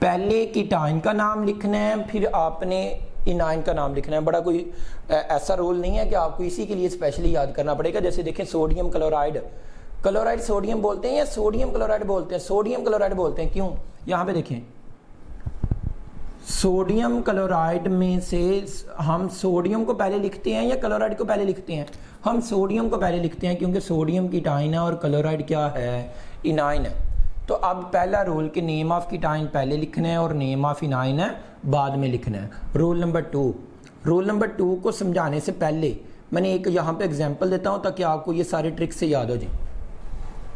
पहले कीटाइन का नाम लिखना है, फिर आपने इनाइन का नाम लिखना है। बड़ा कोई ऐसा रूल नहीं है कि आपको इसी के लिए स्पेशली याद करना पड़ेगा। जैसे देखें सोडियम क्लोराइड, क्लोराइड सोडियम बोलते हैं या सोडियम क्लोराइड बोलते हैं, सोडियम क्लोराइड बोलते हैं, क्यों, यहाँ पे देखें सोडियम क्लोराइड में से हम सोडियम को पहले लिखते हैं या क्लोराइड को पहले लिखते हैं, हम सोडियम को पहले लिखते हैं क्योंकि सोडियम कीटाइन है और क्लोराइड क्या है, इनाइन है। तो अब पहला रूल कि नेम ऑफ कीटाइन पहले लिखना है और नेम ऑफ इनाइन है बाद में लिखना है। रूल नंबर 2, रूल नंबर 2 को समझाने से पहले मैंने एक यहाँ पे एग्जांपल देता हूँ ताकि आपको ये सारे ट्रिक से याद हो जाए।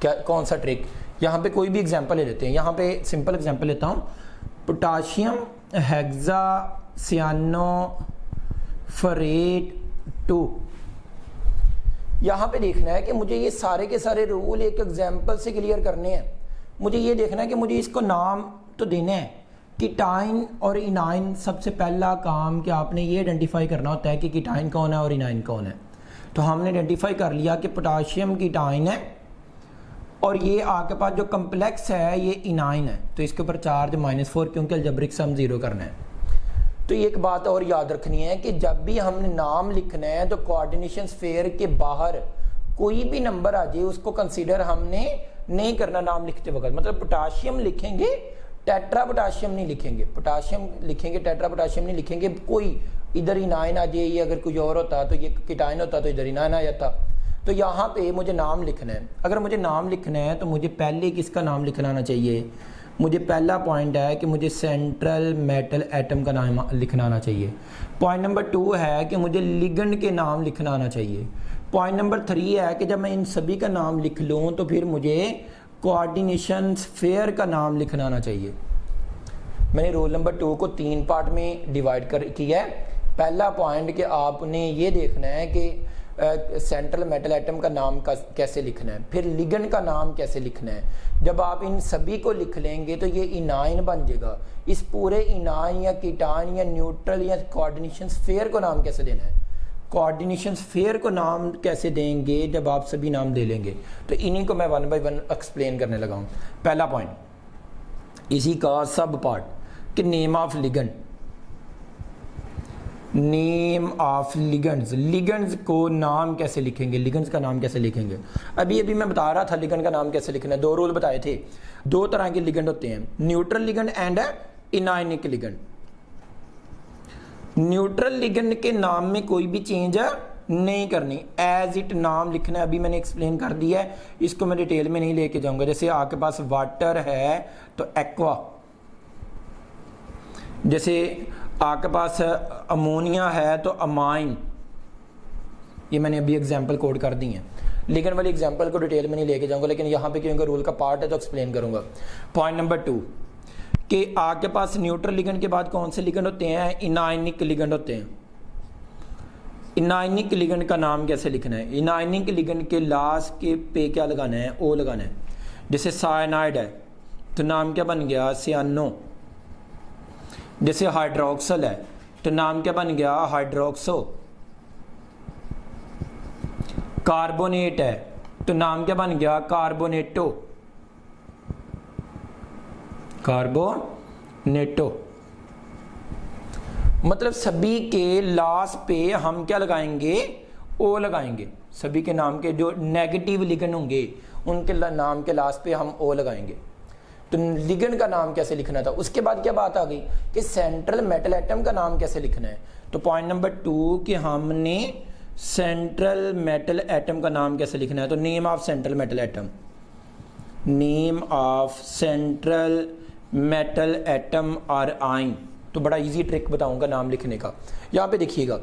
क्या, कौन सा ट्रिक, यहाँ पे कोई भी एग्जांपल ले लेते हैं। यहाँ पे सिंपल एग्जांपल लेता हूँ, पोटाशियम हेक्सासियानोफरेट 2। यहाँ पे देखना है कि मुझे ये सारे के सारे रूल एक एग्जांपल से क्लियर करने हैं। मुझे ये देखना है कि मुझे इसको नाम तो देना है, कीटाइन और इनाइन। सबसे पहला काम कि आपने ये आइडेंटिफाई करना होता है कि कीटाइन कौन है और इनाइन कौन है। तो हमने आइडेंटिफाई कर लिया कि पोटाशियम कीटाइन है और ये आपके पास जो कम्प्लेक्स है ये इनाइन है, तो इसके ऊपर चार्ज -4 क्योंकि अलजेब्रिक सम 0 करना है। तो एक बात और याद रखनी है कि जब भी हमने नाम लिखना है तो कोऑर्डिनेशन स्फीयर के बाहर कोई भी नंबर आ जाए उसको कंसीडर हमने नहीं करना नाम लिखते वक्त। मतलब पोटाशियम लिखेंगे, टेट्रा पोटाशियम नहीं लिखेंगे, पोटाशियम लिखेंगे, टेट्रा पोटाशियम नहीं लिखेंगे। कोई इधर इनाइन आ जाए, ये अगर कोई और होता तो ये कीटाइन होता तो इधर इनाइन आ जाता। तो यहाँ पे मुझे नाम लिखना है। अगर मुझे नाम लिखना है तो मुझे पहले किसका नाम लिखना आना चाहिए, मुझे पहला पॉइंट है कि मुझे सेंट्रल मेटल एटम का नाम लिखना आना चाहिए। पॉइंट नंबर 2 है कि मुझे लिगेंड के नाम लिखना आना चाहिए। पॉइंट नंबर 3 है कि जब मैं इन सभी का नाम लिख लूँ तो फिर मुझे कोऑर्डिनेशन स्फीयर का नाम लिखना आना चाहिए। मैंने रोल नंबर 2 को 3 पार्ट में डिवाइड किया है। पहला पॉइंट कि आपने ये देखना है कि सेंट्रल मेटल एटम का नाम कैसे लिखना है, फिर लिगेंड का नाम कैसे लिखना है। जब आप इन सभी को लिख लेंगे तो ये इनाइन बन जाएगा। इस पूरे इनाइन या कीटाइन या न्यूट्रल या कोऑर्डिनेशन स्फीयर को नाम कैसे देना है, कोऑर्डिनेशन स्फीयर को नाम कैसे देंगे जब आप सभी नाम दे लेंगे। तो इन्हीं को मैं 1 बाय 1 एक्सप्लेन करने लगा हूँ। पहला पॉइंट इसी का सब पार्ट कि name of ligand, name of ligands, ligands को नाम कैसे लिखेंगे, लिगेंड्स का नाम कैसे लिखेंगे। अभी मैं बता रहा था लिगेंड का नाम कैसे लिखना है। 2 रूल बताए थे। 2 तरह के लिगेंड होते हैं, neutral ligand and anionic ligand. Neutral ligand के नाम में कोई भी चेंज नहीं करनी, एज इट नाम लिखना है। अभी मैंने एक्सप्लेन कर दिया है, इसको मैं डिटेल में नहीं लेके जाऊंगा। जैसे आपके पास वाटर है तो एक्वा, जैसे आपके पास अमोनिया है तो अमाइन। ये मैंने अभी एग्जांपल कोड कर दी हैं। लिगेंड वाली एग्जांपल को डिटेल में नहीं लेके जाऊंगा, लेकिन यहाँ पे क्योंकि रूल का पार्ट है तो एक्सप्लेन करूंगा। पॉइंट नंबर 2 कि आपके पास न्यूट्रल लिगेंड के बाद कौन से लिगेंड होते हैं? इनआयनिक लिगेंड होते हैं। इनआयनिक लिगेंड का नाम कैसे लिखना है? इनआयनिक लिगेंड के लास्ट के पे क्या लगाना है? ओ लगाना है। जैसे साइनाइड है तो नाम क्या बन गया? सियानो। जैसे हाइड्रोक्सल है तो नाम क्या बन गया? हाइड्रोक्सो। कार्बोनेट है तो नाम क्या बन गया? कार्बोनेटो। कार्बोनेटो। मतलब सभी के लास्ट पे हम क्या लगाएंगे? ओ लगाएंगे। सभी के नाम के जो नेगेटिव लिगेंड होंगे उनके नाम के लास्ट पे हम ओ लगाएंगे। तो लिगेंड का नाम कैसे लिखना था। उसके बाद क्या बात आ गई कि सेंट्रल मेटल एटम का नाम कैसे लिखना है। तो पॉइंट नंबर 2 कि हमने सेंट्रल मेटल एटम का नाम कैसे लिखना है। तो name of central metal atom, name of central metal atom or ion. तो बड़ा इजी ट्रिक बताऊंगा नाम लिखने का। यहां पे देखिएगा,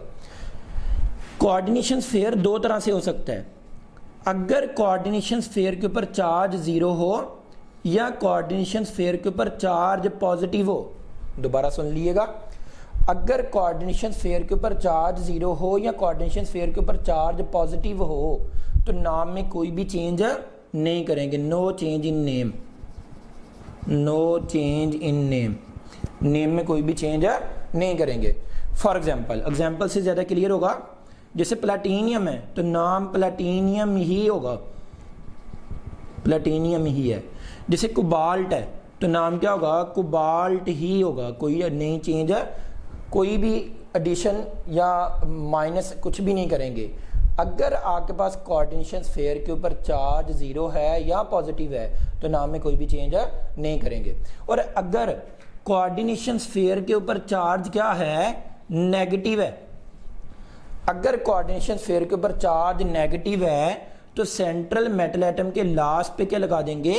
कोऑर्डिनेशन स्फीयर दो तरह से हो सकता है। अगर कोऑर्डिनेशन स्फीयर के ऊपर चार्ज 0 हो या कोऑर्डिनेशन स्फीयर के ऊपर चार्ज पॉजिटिव हो। दोबारा सुन लीजिएगा, अगर कोऑर्डिनेशन स्फीयर के ऊपर चार्ज 0 हो या कोऑर्डिनेशन स्फीयर के ऊपर चार्ज पॉजिटिव हो तो नाम में कोई भी चेंज नहीं करेंगे। No change in name, no change in name. Name में कोई भी चेंज नहीं करेंगे। फॉर एग्जाम्पल से ज़्यादा क्लियर होगा। जैसे प्लैटिनियम है तो नाम प्लैटिनियम ही होगा, प्लैटिनियम ही है। जैसे कोबाल्ट है तो नाम क्या होगा? कोबाल्ट ही होगा। कोई नई चेंज है, कोई भी एडिशन या माइनस कुछ भी नहीं करेंगे। अगर आपके पास कोऑर्डिनेशन स्फीयर के ऊपर चार्ज 0 है या पॉजिटिव है तो नाम में कोई भी चेंज नहीं करेंगे। और अगर कोऑर्डिनेशन स्फीयर के ऊपर चार्ज क्या है? नेगेटिव है। अगर कोऑर्डिनेशन स्फीयर के ऊपर चार्ज नेगेटिव है तो सेंट्रल मेटल एटम के लास्ट पे क्या लगा देंगे?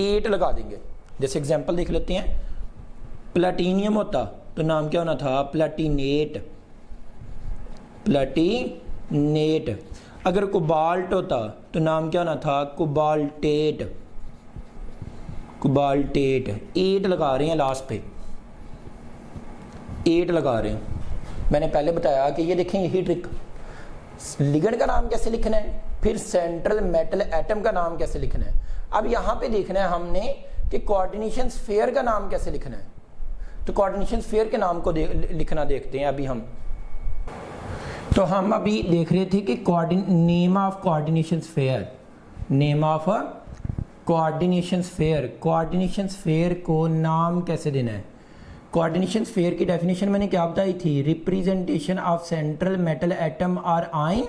8 लगा देंगे। जैसे एग्जांपल देख लेते हैं, प्लैटिनियम होता तो नाम क्या होना था? प्लैटिनेट, प्लैटिनेट। अगर कोबाल्ट होता तो नाम क्या होना था? Cobaltate, cobaltate. 8 लगा रहे हैं लास्ट पे, 8 लगा रहे हैं। मैंने पहले बताया कि ये देखें, यही ट्रिक। लिगेंड का नाम कैसे लिखना है, फिर सेंट्रल मेटल एटम का नाम कैसे लिखना है। अब यहां पे देखना है हमने कि कोऑर्डिनेशन स्फीयर का नाम कैसे लिखना है। तो कोऑर्डिनेशन स्फीयर के नाम को लिखना देखते हैं अभी हम। तो हम अभी देख रहे थे कि name of coordination sphere, name of coordination sphere. Coordination sphere को नाम कैसे देना है? कोऑर्डिनेशन स्फीयर की डेफिनेशन मैंने क्या बताई थी? Representation of central metal atom or ion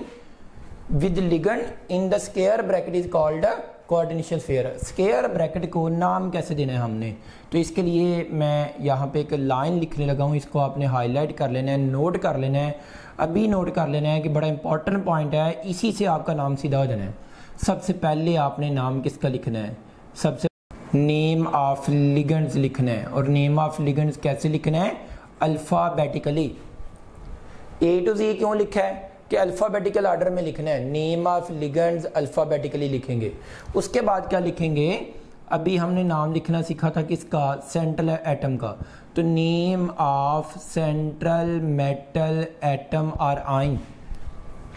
with ligand in the square bracket is called coordination sphere. Square bracket को नाम कैसे देना है हमने? तो इसके लिए मैं यहाँ पे एक लाइन लिखने लगा हूँ, इसको आपने हाईलाइट कर लेना है, नोट कर लेना है। अभी नोट कर लेना है कि बड़ा इंपॉर्टेंट पॉइंट है, इसी से आपका नाम सीधा हो जाना है। सबसे पहले आपने नाम किसका लिखना है? सबसे नेम ऑफ लिगेंड्स लिखना है। और नेम ऑफ लिगेंड्स कैसे लिखना है? अल्फ़ाबेटिकली। ए टू जी क्यों लिखा है? कि अल्फ़ाबेटिकल ऑर्डर में लिखना है। नेम ऑफ लिगेंड्स अल्फ़ाबेटिकली लिखेंगे। उसके बाद क्या लिखेंगे? अभी हमने नाम लिखना सीखा था किसका? सेंट्रल एटम का। तो name of central metal atom or ion,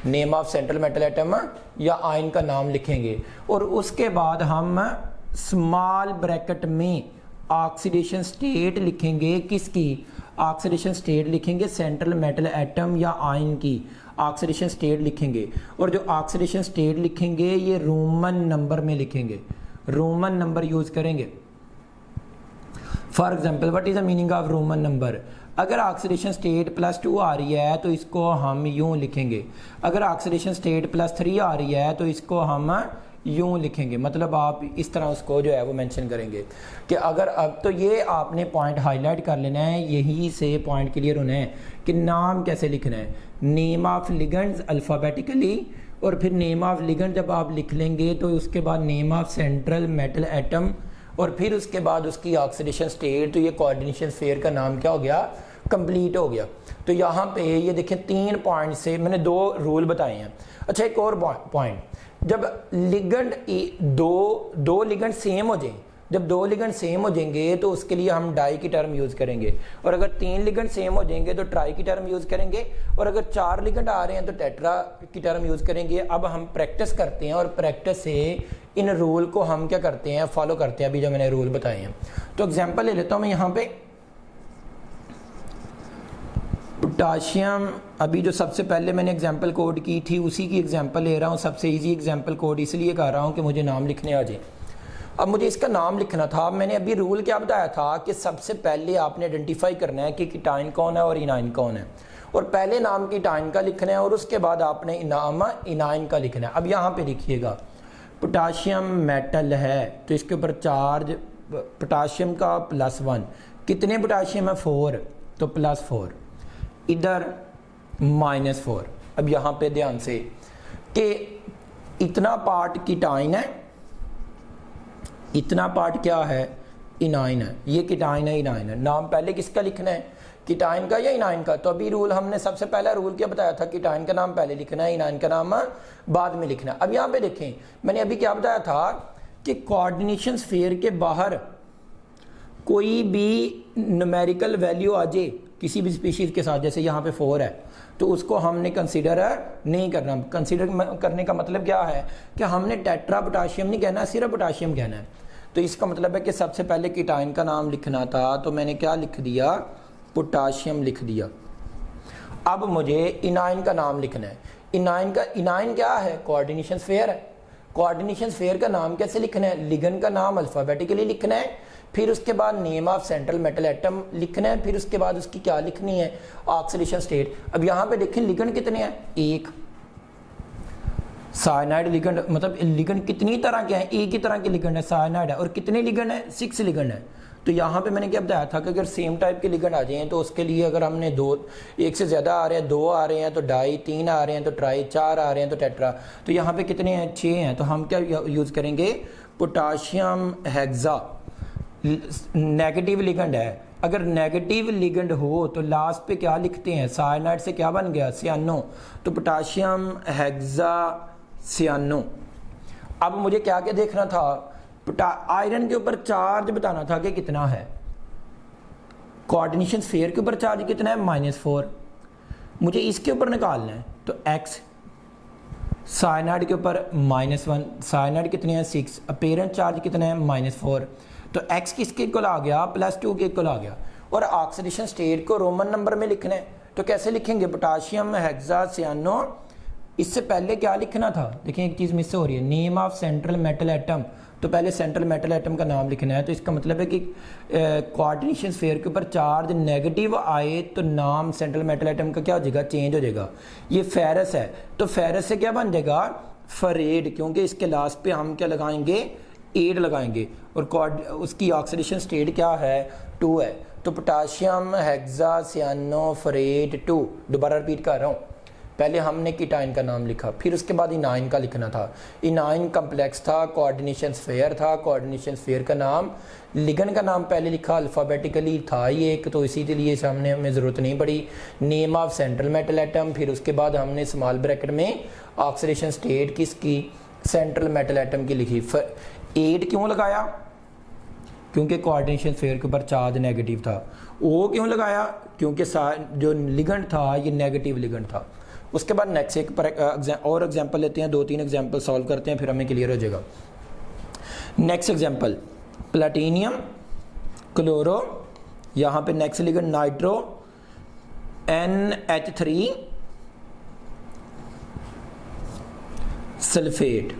name of central metal atom या आयन का नाम लिखेंगे। और उसके बाद हम स्मॉल ब्रैकेट में ऑक्सीडेशन स्टेट लिखेंगे। किसकी? ऑक्सीडेशन स्टेट लिखेंगे सेंट्रल मेटल एटम या आयन की ऑक्सीडेशन स्टेट लिखेंगे। और जो ऑक्सीडेशन स्टेट लिखेंगे ये रोमन नंबर में लिखेंगे, रोमन नंबर यूज करेंगे। For example, what is the meaning of Roman number? अगर ऑक्सीडेशन स्टेट +2 आ रही है तो इसको हम यूं लिखेंगे। अगर ऑक्सीडेशन स्टेट +3 आ रही है तो इसको हम यूं लिखेंगे। मतलब आप इस तरह उसको जो है वो मेंशन करेंगे कि अगर अब तो ये आपने पॉइंट हाईलाइट कर लेना है, यही से पॉइंट क्लियर होना है कि नाम कैसे लिखना है। नेम ऑफ लिगेंड्स अल्फ़ाबेटिकली, और फिर नेम ऑफ लिगेंड जब आप लिख लेंगे तो उसके बाद name of central metal atom और फिर उसके बाद उसकी ऑक्सीडेशन स्टेट। तो ये कोऑर्डिनेशन स्फीयर का नाम क्या हो गया? कंप्लीट हो गया। तो यहाँ पे ये देखें 3 पॉइंट से मैंने 2 रूल बताए हैं। अच्छा, एक और पॉइंट, जब लिगेंड दो लिगेंड सेम हो जाए जब 2 लिगेंड सेम हो जाएंगे तो उसके लिए हम डाई की टर्म यूज़ करेंगे, और अगर 3 लिगेंड सेम हो जाएंगे तो ट्राई की टर्म यूज़ करेंगे, और अगर 4 लिगेंड आ रहे हैं तो टेट्रा की टर्म यूज़ करेंगे। अब हम प्रैक्टिस करते हैं और प्रैक्टिस से इन रूल को हम क्या करते हैं, फॉलो करते हैं अभी जो मैंने रूल बताए हैं। तो एग्जाम्पल ले लेता हूँ मैं यहाँ पे, पोटाशियम, अभी जो सबसे पहले मैंने एग्जाम्पल कोड की थी उसी की एग्जाम्पल ले रहा हूँ, सबसे इजी एग्जाम्पल कोड इसलिए कर रहा हूँ कि मुझे नाम लिखने आ जाए। अब मुझे इसका नाम लिखना था, मैंने अभी रूल क्या बताया था कि सबसे पहले आपने आइडेंटिफाई करना है कि कीटाइन कौन है और इनाइन कौन है, और पहले नाम कीटाइन का लिखना है और उसके बाद आपने नाम इनाइन का लिखना है। अब यहाँ पे देखिएगा पोटाशियम मेटल है तो इसके ऊपर चार्ज पोटाशियम का +1, कितने पोटाशियम है 4, तो +4, इधर -4। अब यहाँ पे ध्यान से कि इतना पार्ट कीटाइन है, इतना पार्ट क्या है, इनाइन है, ये कीटाइन है इनाइन है। नाम पहले किसका लिखना है, कीटाइन का या इनाइन का। तो अभी रूल हमने सबसे पहला रूल क्या बताया था, कीटाइन का नाम पहले लिखना है, इनाइन का नाम बाद में लिखना है। अब यहाँ पे देखें मैंने अभी क्या बताया था कि कोऑर्डिनेशन स्फीयर के बाहर कोई भी न्यूमेरिकल वैल्यू आ जाए किसी भी स्पीशीज के साथ, जैसे यहाँ पे 4 है तो उसको हमने कंसीडर नहीं करना। कंसीडर करने का मतलब क्या है कि हमने टेट्रा पोटाशियम नहीं कहना, सिर्फ पोटाशियम कहना है। तो इसका मतलब है कि सबसे पहले कीटाइन का नाम लिखना था तो मैंने क्या लिख दिया, पोटाशियम लिख दिया। अब मुझे इनाइन का नाम लिखना है। इनाइन क्या है, कोऑर्डिनेशन स्फीयर है। कोऑर्डिनेशन स्फीयर का नाम कैसे लिखना है, लिगेंड का नाम अल्फाबेटिकली लिखना है, फिर उसके बाद name of central metal atom लिखना है, फिर उसके बाद उसकी क्या लिखनी है, ऑक्सीडेशन स्टेट। अब यहाँ पे देखें लिगेंड कितने हैं, 1 साइनाइड लिगेंड, मतलब लिगेंड कितनी तरह के हैं, एक ही तरह के लिगेंड है, साइनाइड है। और कितने लिगेंड है, 6 लिगेंड है। तो यहाँ पे मैंने क्या बताया था कि अगर सेम टाइप के लिगेंड आ जाएं तो उसके लिए अगर हमने 2, 1 से ज़्यादा आ रहे हैं, 2 आ रहे हैं तो डाई, 3 आ रहे हैं तो ट्राई, 4 आ रहे हैं तो टेट्रा। तो यहाँ पे कितने हैं, 6 हैं। तो हम क्या यूज़ करेंगे, पोटाशियम हेक्सा, नेगेटिव लिगेंड है। अगर नेगेटिव लिगेंड हो तो लास्ट पे क्या लिखते हैं, साइनाइड से क्या बन गया, सियानो, तो पोटाशियम हेक्सा सियानो। अब मुझे क्या क्या देखना था, आयरन के ऊपर चार्ज बताना था कि कितना है, कोऑर्डिनेशन स्फीयर के ऊपर चार्ज कितना है, -4। मुझे इसके ऊपर निकालना है तो x, साइनाइड के ऊपर -1, साइनाइड कितने हैं 6, अपेरेंट चार्ज कितना है -4, तो x किसके इक्वल आ गया, +2 के इक्वल आ गया। और ऑक्सीडेशन स्टेट को रोमन नंबर में लिखना है तो कैसे लिखेंगे, पोटाशियम हेक्सा सियानो। इससे पहले क्या लिखना था, देखिए एक चीज़ मिस हो रही है, name of central metal atom. तो पहले सेंट्रल मेटल एटम का नाम लिखना है। तो इसका मतलब है कि कोऑर्डिनेशन स्फीयर के ऊपर चार्ज नेगेटिव आए तो नाम सेंट्रल मेटल एटम का क्या हो जाएगा, चेंज हो जाएगा। ये फेरस है तो फेरस से क्या बन जाएगा, फरेड, क्योंकि इसके लास्ट पे हम क्या लगाएंगे, 8 लगाएंगे। और उसकी ऑक्सीडेशन स्टेट क्या है, 2 है। तो पोटाशियम हेक्सा सियानो फरेड 2। दोबारा रिपीट कर रहा हूँ, पहले हमने कीटाइन का नाम लिखा, फिर उसके बाद इनाइन का लिखना था। इनाइन कम्प्लेक्स था, कोऑर्डिनेशन स्फीयर था, कोऑर्डिनेशन स्फीयर का नाम, लिगेंड का नाम पहले लिखा, अल्फ़ाबेटिकली था ये एक, तो इसीलिए सामने हमें ज़रूरत नहीं पड़ी। Name of central metal atom, फिर उसके बाद हमने स्मॉल ब्रैकेट में ऑक्सीडेशन स्टेट किसकी, सेंट्रल मेटल एटम की लिखी। 8 क्यों लगाया, क्योंकि कोऑर्डिनेशन स्फीयर के ऊपर चार्ज नेगेटिव था। ओ क्यों लगाया, क्योंकि जो लिगेंड था ये नेगेटिव लिगेंड था। उसके बाद नेक्स्ट एक और एग्जांपल लेते हैं, 2-3 एग्जांपल सॉल्व करते हैं, फिर हमें क्लियर हो जाएगा। नेक्स्ट एग्जांपल, प्लेटिनियम क्लोरो, यहाँ पे next ligand nitro NH3 sulphate.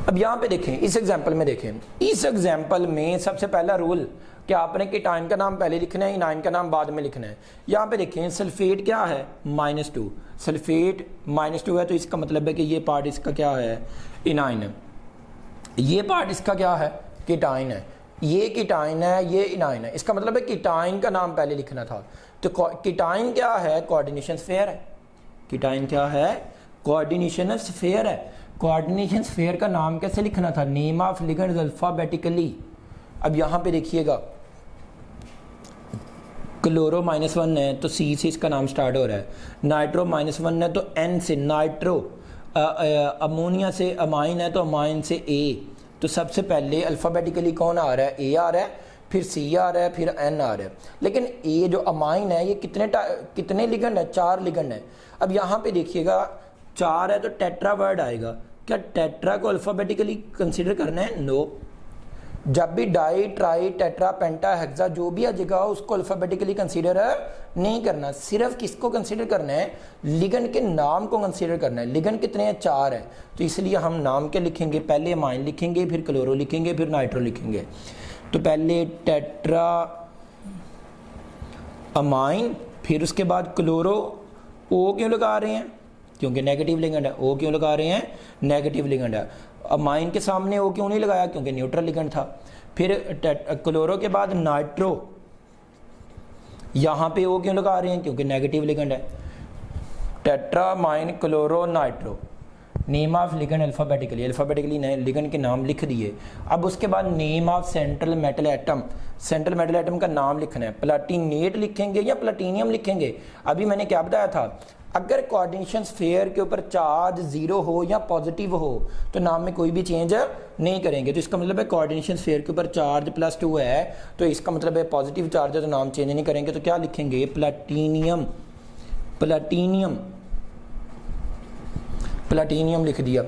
अब यहाँ पे देखें, इस एग्जांपल में देखें, इस एग्जांपल में सबसे पहला रूल कि आपने कीटाइन का नाम पहले लिखना है, इनाइन का नाम बाद में लिखना है। यहाँ पे देखें सल्फेट क्या है, -2, सल्फेट -2 है तो इसका मतलब है कि ये पार्ट इसका क्या है, इनाइन है, ये पार्ट इसका क्या है, कीटाइन है, ये कीटाइन है, ये इनाइन है। इसका मतलब है कीटाइन का नाम पहले लिखना था। तो कीटाइन क्या है, कोऑर्डिनेशन स्फीयर है। कीटाइन क्या है, कोऑर्डिनेशन स्फीयर है। कोऑर्डिनेशन स्फीयर का नाम कैसे लिखना था, नेम ऑफ लिगेंड अल्फाबेटिकली। अब यहाँ पे देखिएगा क्लोरो -1 है तो C से इसका नाम स्टार्ट हो रहा है, नाइट्रो -1 है तो N से नाइट्रो, अमोनिया से अमाइन है तो अमाइन से A, तो सबसे पहले अल्फ़ाबेटिकली कौन आ रहा है, ए आ रहा है, फिर सी आ रहा है, फिर एन आ रहा है। लेकिन ए जो अमाइन है ये कितने लिगेंड है, 4 लिगेंड है। अब यहाँ पे देखिएगा 4 है तो टेट्रा वर्ड आएगा। क्या टेट्रा को अल्फ़ाबेटिकली कंसिडर करना है? नो। जब भी डाई, ट्राई, टेट्रा, पेंटा, हेक्सा जो भी आ जाएगा उसको अल्फ़ाबेटिकली कंसीडर नहीं करना। सिर्फ किसको कंसीडर करना है? लिगेंड के नाम को कंसीडर करना है। लिगेंड कितने हैं? 4 है। तो इसलिए हम नाम के लिखेंगे, पहले अमाइन लिखेंगे, फिर क्लोरो लिखेंगे, फिर नाइट्रो लिखेंगे। तो पहले टेट्रा अमाइन, फिर उसके बाद क्लोरो। ओ क्यों लगा रहे हैं? क्योंकि नेगेटिव लिगेंड है। ओ क्यों लगा रहे हैं? नेगेटिव लिगेंड है। अमाइन के सामने ओ क्यों नहीं लगाया? क्योंकि न्यूट्रल लिगेंड था। फिर क्लोरो के बाद नाइट्रो, यहां पे ओ क्यों लगा रहे हैं? क्योंकि नेगेटिव लिगेंड है। Tetra amine chloro nitro, name of ligand alphabetically ligand के नाम लिख दिए। अब उसके बाद name of central metal atom, central metal atom का नाम लिखना है। प्लाटिनेट लिखेंगे या प्लाटीनियम लिखेंगे? अभी मैंने क्या बताया था, अगर कोऑर्डिनेशन स्फीयर के ऊपर चार्ज 0 हो या पॉजिटिव हो तो नाम में कोई भी चेंज नहीं करेंगे। तो इसका मतलब है कोऑर्डिनेशन स्फीयर के ऊपर चार्ज +2 है तो इसका मतलब है पॉजिटिव चार्ज है तो नाम चेंज नहीं करेंगे। तो क्या लिखेंगे? प्लाटीनियम, प्लाटीनियम, प्लाटीनियम लिख दिया।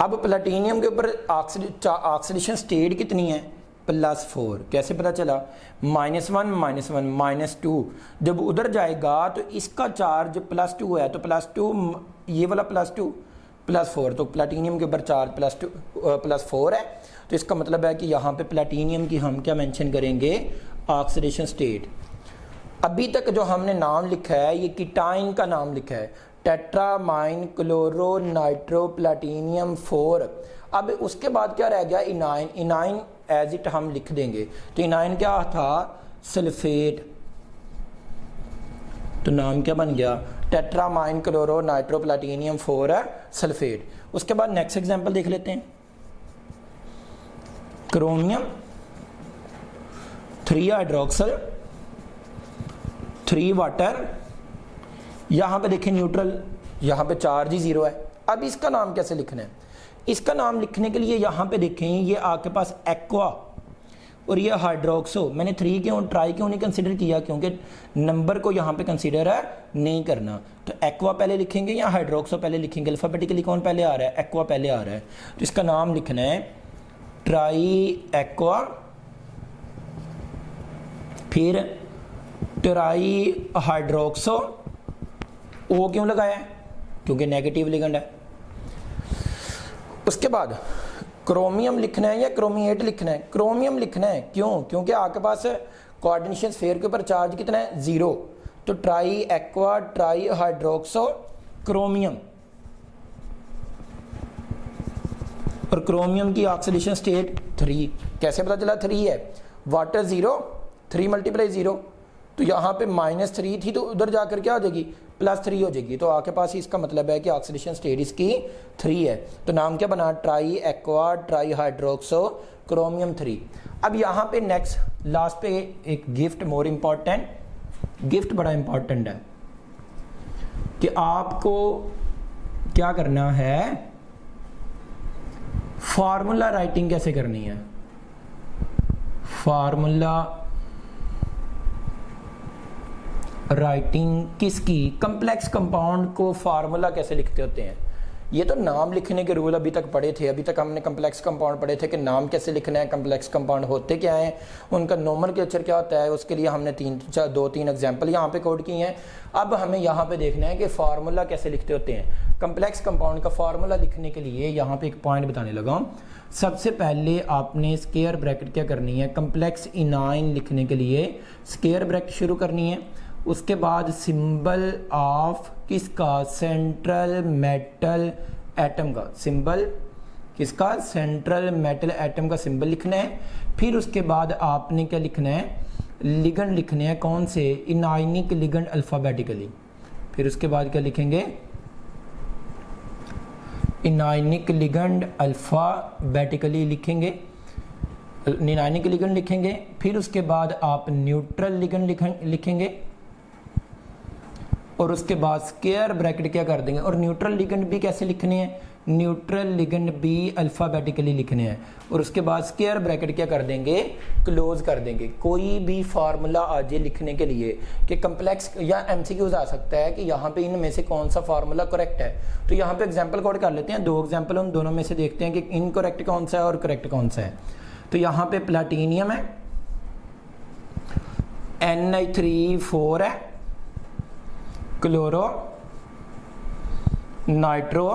अब प्लाटीनियम के ऊपर ऑक्सीडेशन स्टेट कितनी है? +4। कैसे पता चला? -1 -1 -2 जब उधर जाएगा तो इसका चार्ज +2 है तो +2, ये वाला +2 +4, तो प्लाटीनियम के ऊपर चार्ज +4 है। तो इसका मतलब है कि यहाँ पे प्लाटीनियम की हम क्या मेंशन करेंगे? Oxidation state. अभी तक जो हमने नाम लिखा है ये कीटाइन का नाम लिखा है, टेट्रामाइन, क्लोरो, नाइट्रो, प्लाटीनियम 4। अब उसके बाद क्या रह गया? इनाइन। इनाइन एज इट हम लिख देंगे। तो इनाइन क्या था? सल्फेट। तो नाम क्या बन गया? टेट्रामाइन, क्लोरो, नाइट्रो, प्लाटीनियम 4 है सल्फेट। उसके बाद नेक्स्ट एग्जांपल देख लेते हैं। क्रोमियम 3 हाइड्रोक्सल 3 वाटर, यहां पे देखें न्यूट्रल, यहां पे चार्ज ही 0 है। अब इसका नाम कैसे लिखना है? इसका नाम लिखने के लिए यहां पे देखें ये आपके पास एक्वा और ये हाइड्रोक्सो। मैंने 3 क्यों, ट्राई क्यों नहीं कंसीडर किया? क्योंकि नंबर को यहां पे कंसीडर नहीं करना। तो एक्वा पहले लिखेंगे या हाइड्रोक्सो पहले लिखेंगे? अल्फाबेटिकली कौन पहले आ रहा है? एक्वा पहले आ रहा है। तो इसका नाम लिखना है ट्राई एक्वा, फिर ट्राई हाइड्रोक्सो। ओ क्यों लगाया? क्योंकि नेगेटिव लिगेंड है। उसके बाद क्रोमियम लिखना है या क्रोमिएट लिखना है? क्रोमियम लिखना है। क्यों? क्योंकि आपके पास कोऑर्डिनेशन स्फीयर के ऊपर चार्ज कितना है? 0। तो try aqua, try hydroxo, chromium. और क्रोमियम की ऑक्सीडेशन स्टेट 3। कैसे पता चला 3 है? वाटर 0, 3 × 0। तो यहाँ पे -3 थी तो उधर जाकर क्या हो जाएगी? +3 हो जाएगी। तो आपके पास इसका मतलब है कि ऑक्सीडेशन स्टेट इसकी 3 है। तो नाम क्या बना? Try aqua, try hydroxo, chromium 3। अब यहाँ पे नेक्स्ट लास्ट पे एक गिफ्ट, मोर इम्पॉर्टेंट गिफ्ट, बड़ा इंपॉर्टेंट है कि आपको क्या करना है, फार्मूला राइटिंग कैसे करनी है। फार्मूला राइटिंग किसकी? कम्प्लेक्स कंपाउंड को फार्मूला कैसे लिखते होते हैं। ये तो नाम लिखने के रूल अभी तक पढ़े थे। अभी तक हमने कम्प्लेक्स कंपाउंड पढ़े थे कि नाम कैसे लिखना है, कम्प्लेक्स कंपाउंड होते क्या हैं, उनका नोमेनक्लेचर क्या होता है। उसके लिए हमने 2-3 एग्जाम्पल यहाँ पे कोड किए हैं। अब हमें यहाँ पे देखना है कि फार्मूला कैसे लिखते होते हैं। कम्प्लेक्स कंपाउंड का फार्मूला लिखने के लिए यहाँ पे एक पॉइंट बताने लगा हूँ। सबसे पहले आपने स्क्वायर ब्रैकेट क्या करनी है? कम्प्लेक्स इनाइन लिखने के लिए स्क्वायर ब्रैकेट शुरू करनी है। उसके बाद सिंबल ऑफ किसका? सेंट्रल मेटल एटम का सिंबल, किसका? सेंट्रल मेटल एटम का सिंबल लिखना है। फिर उसके बाद आपने क्या लिखना है? लिगेंड लिखने हैं। कौन से? इनाइनिक लिगेंड अल्फाबेटिकली। फिर उसके बाद क्या लिखेंगे? इनाइनिक लिगेंड अल्फाबेटिकली लिखेंगे, इनाइनिक लिगेंड लिखेंगे। फिर उसके बाद आप न्यूट्रल लिगेंड लिखेंगे और उसके बाद स्क्वायर ब्रैकेट क्या कर देंगे। और न्यूट्रल लिगेंड भी कैसे लिखने हैं? न्यूट्रल लिगेंड बी अल्फ़ाबेटिकली लिखने हैं और उसके बाद स्क्वायर ब्रैकेट क्या कर देंगे, क्लोज कर देंगे। कोई भी फार्मूला आ जाए लिखने के लिए कि कम्प्लेक्स या एमसीक्यूज आ सकता है कि यहाँ पे इनमें से कौन सा फार्मूला करेक्ट है, तो यहाँ पे एग्जांपल कोड कर लेते हैं। 2 एग्जांपल उन दोनों में से देखते हैं कि इनकरेक्ट कौन सा है और करेक्ट कौन सा है। तो यहाँ पे प्लैटिनियम है, Na3 है, क्लोरो, नाइट्रो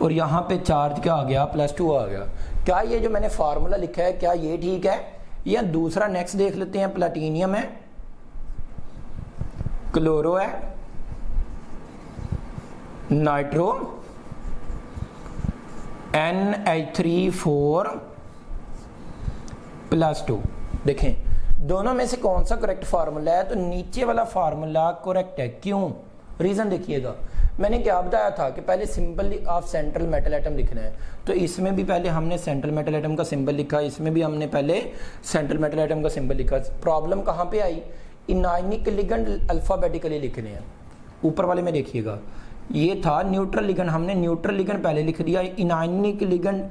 और यहाँ पे चार्ज क्या आ गया, +2 आ गया। क्या ये जो मैंने फार्मूला लिखा है क्या ये ठीक है, या दूसरा नेक्स्ट देख लेते हैं। प्लैटिनियम है, क्लोरो है, नाइट्रो, Na3 +2। देखें दोनों में से कौन सा करेक्ट फार्मूला है, तो नीचे वाला फार्मूला करेक्ट है। क्यों, रीजन देखिएगा। मैंने क्या बताया था कि पहले symbol of central metal atom लिखना है, तो इसमें भी पहले हमने सेंट्रल मेटल एटम का सिंबल लिखा, इसमें भी हमने पहले सेंट्रल मेटल एटम का सिंबल लिखा। प्रॉब्लम कहाँ पे आई, इनायनिक लिगेंड अल्फाबेटिकली लिखने हैं। ऊपर वाले में देखिएगा ये था न्यूट्रल लिगेंड, हमने न्यूट्रल लिगेंड पहले लिख दिया। इनायनिक लिगेंड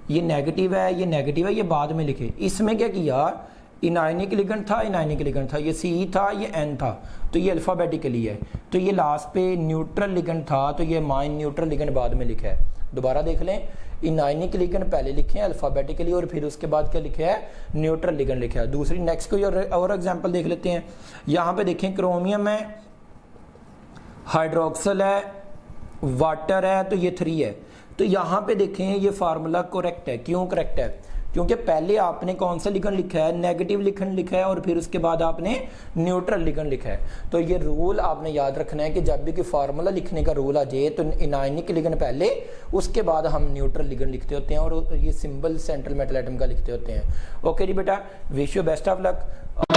ये नेगेटिव है, ये नेगेटिव है, ये बाद में लिखे। इसमें क्या किया, इनायनिक लिगेंड था, इनायनिक लिगेंड था, ये C था, ये N था, तो ये अल्फाबेटिकली है। तो ये लास्ट पे न्यूट्रल लिगेंड था, तो ये माइन न्यूट्रल लिगेंड बाद में लिखा है। दोबारा देख लें, इनायनिक लिगेंड पहले लिखे हैं अल्फाबेटिकली और फिर उसके बाद क्या लिखा है, न्यूट्रल लिगेंड लिखा है। दूसरी नेक्स्ट कोई और एग्जाम्पल देख लेते हैं। यहाँ पे देखें क्रोमियम है, हाइड्रोक्सल है, वाटर है, तो ये 3 है। तो यहाँ पे देखें ये फार्मूला करेक्ट है। क्यों करेक्ट है, क्योंकि पहले आपने कौन सा लिगेंड लिखा है, नेगेटिव लिगेंड लिखा है और फिर उसके बाद आपने न्यूट्रल लिगेंड लिखा है। तो ये रूल आपने याद रखना है कि जब भी कोई फार्मूला लिखने का रूल आ जाए तो इनायनिक लिगेंड पहले, उसके बाद हम न्यूट्रल लिगेंड लिखते होते हैं और ये सिंबल सेंट्रल मेटल एटम का लिखते होते हैं। ओके जी बेटा, wish you best of luck.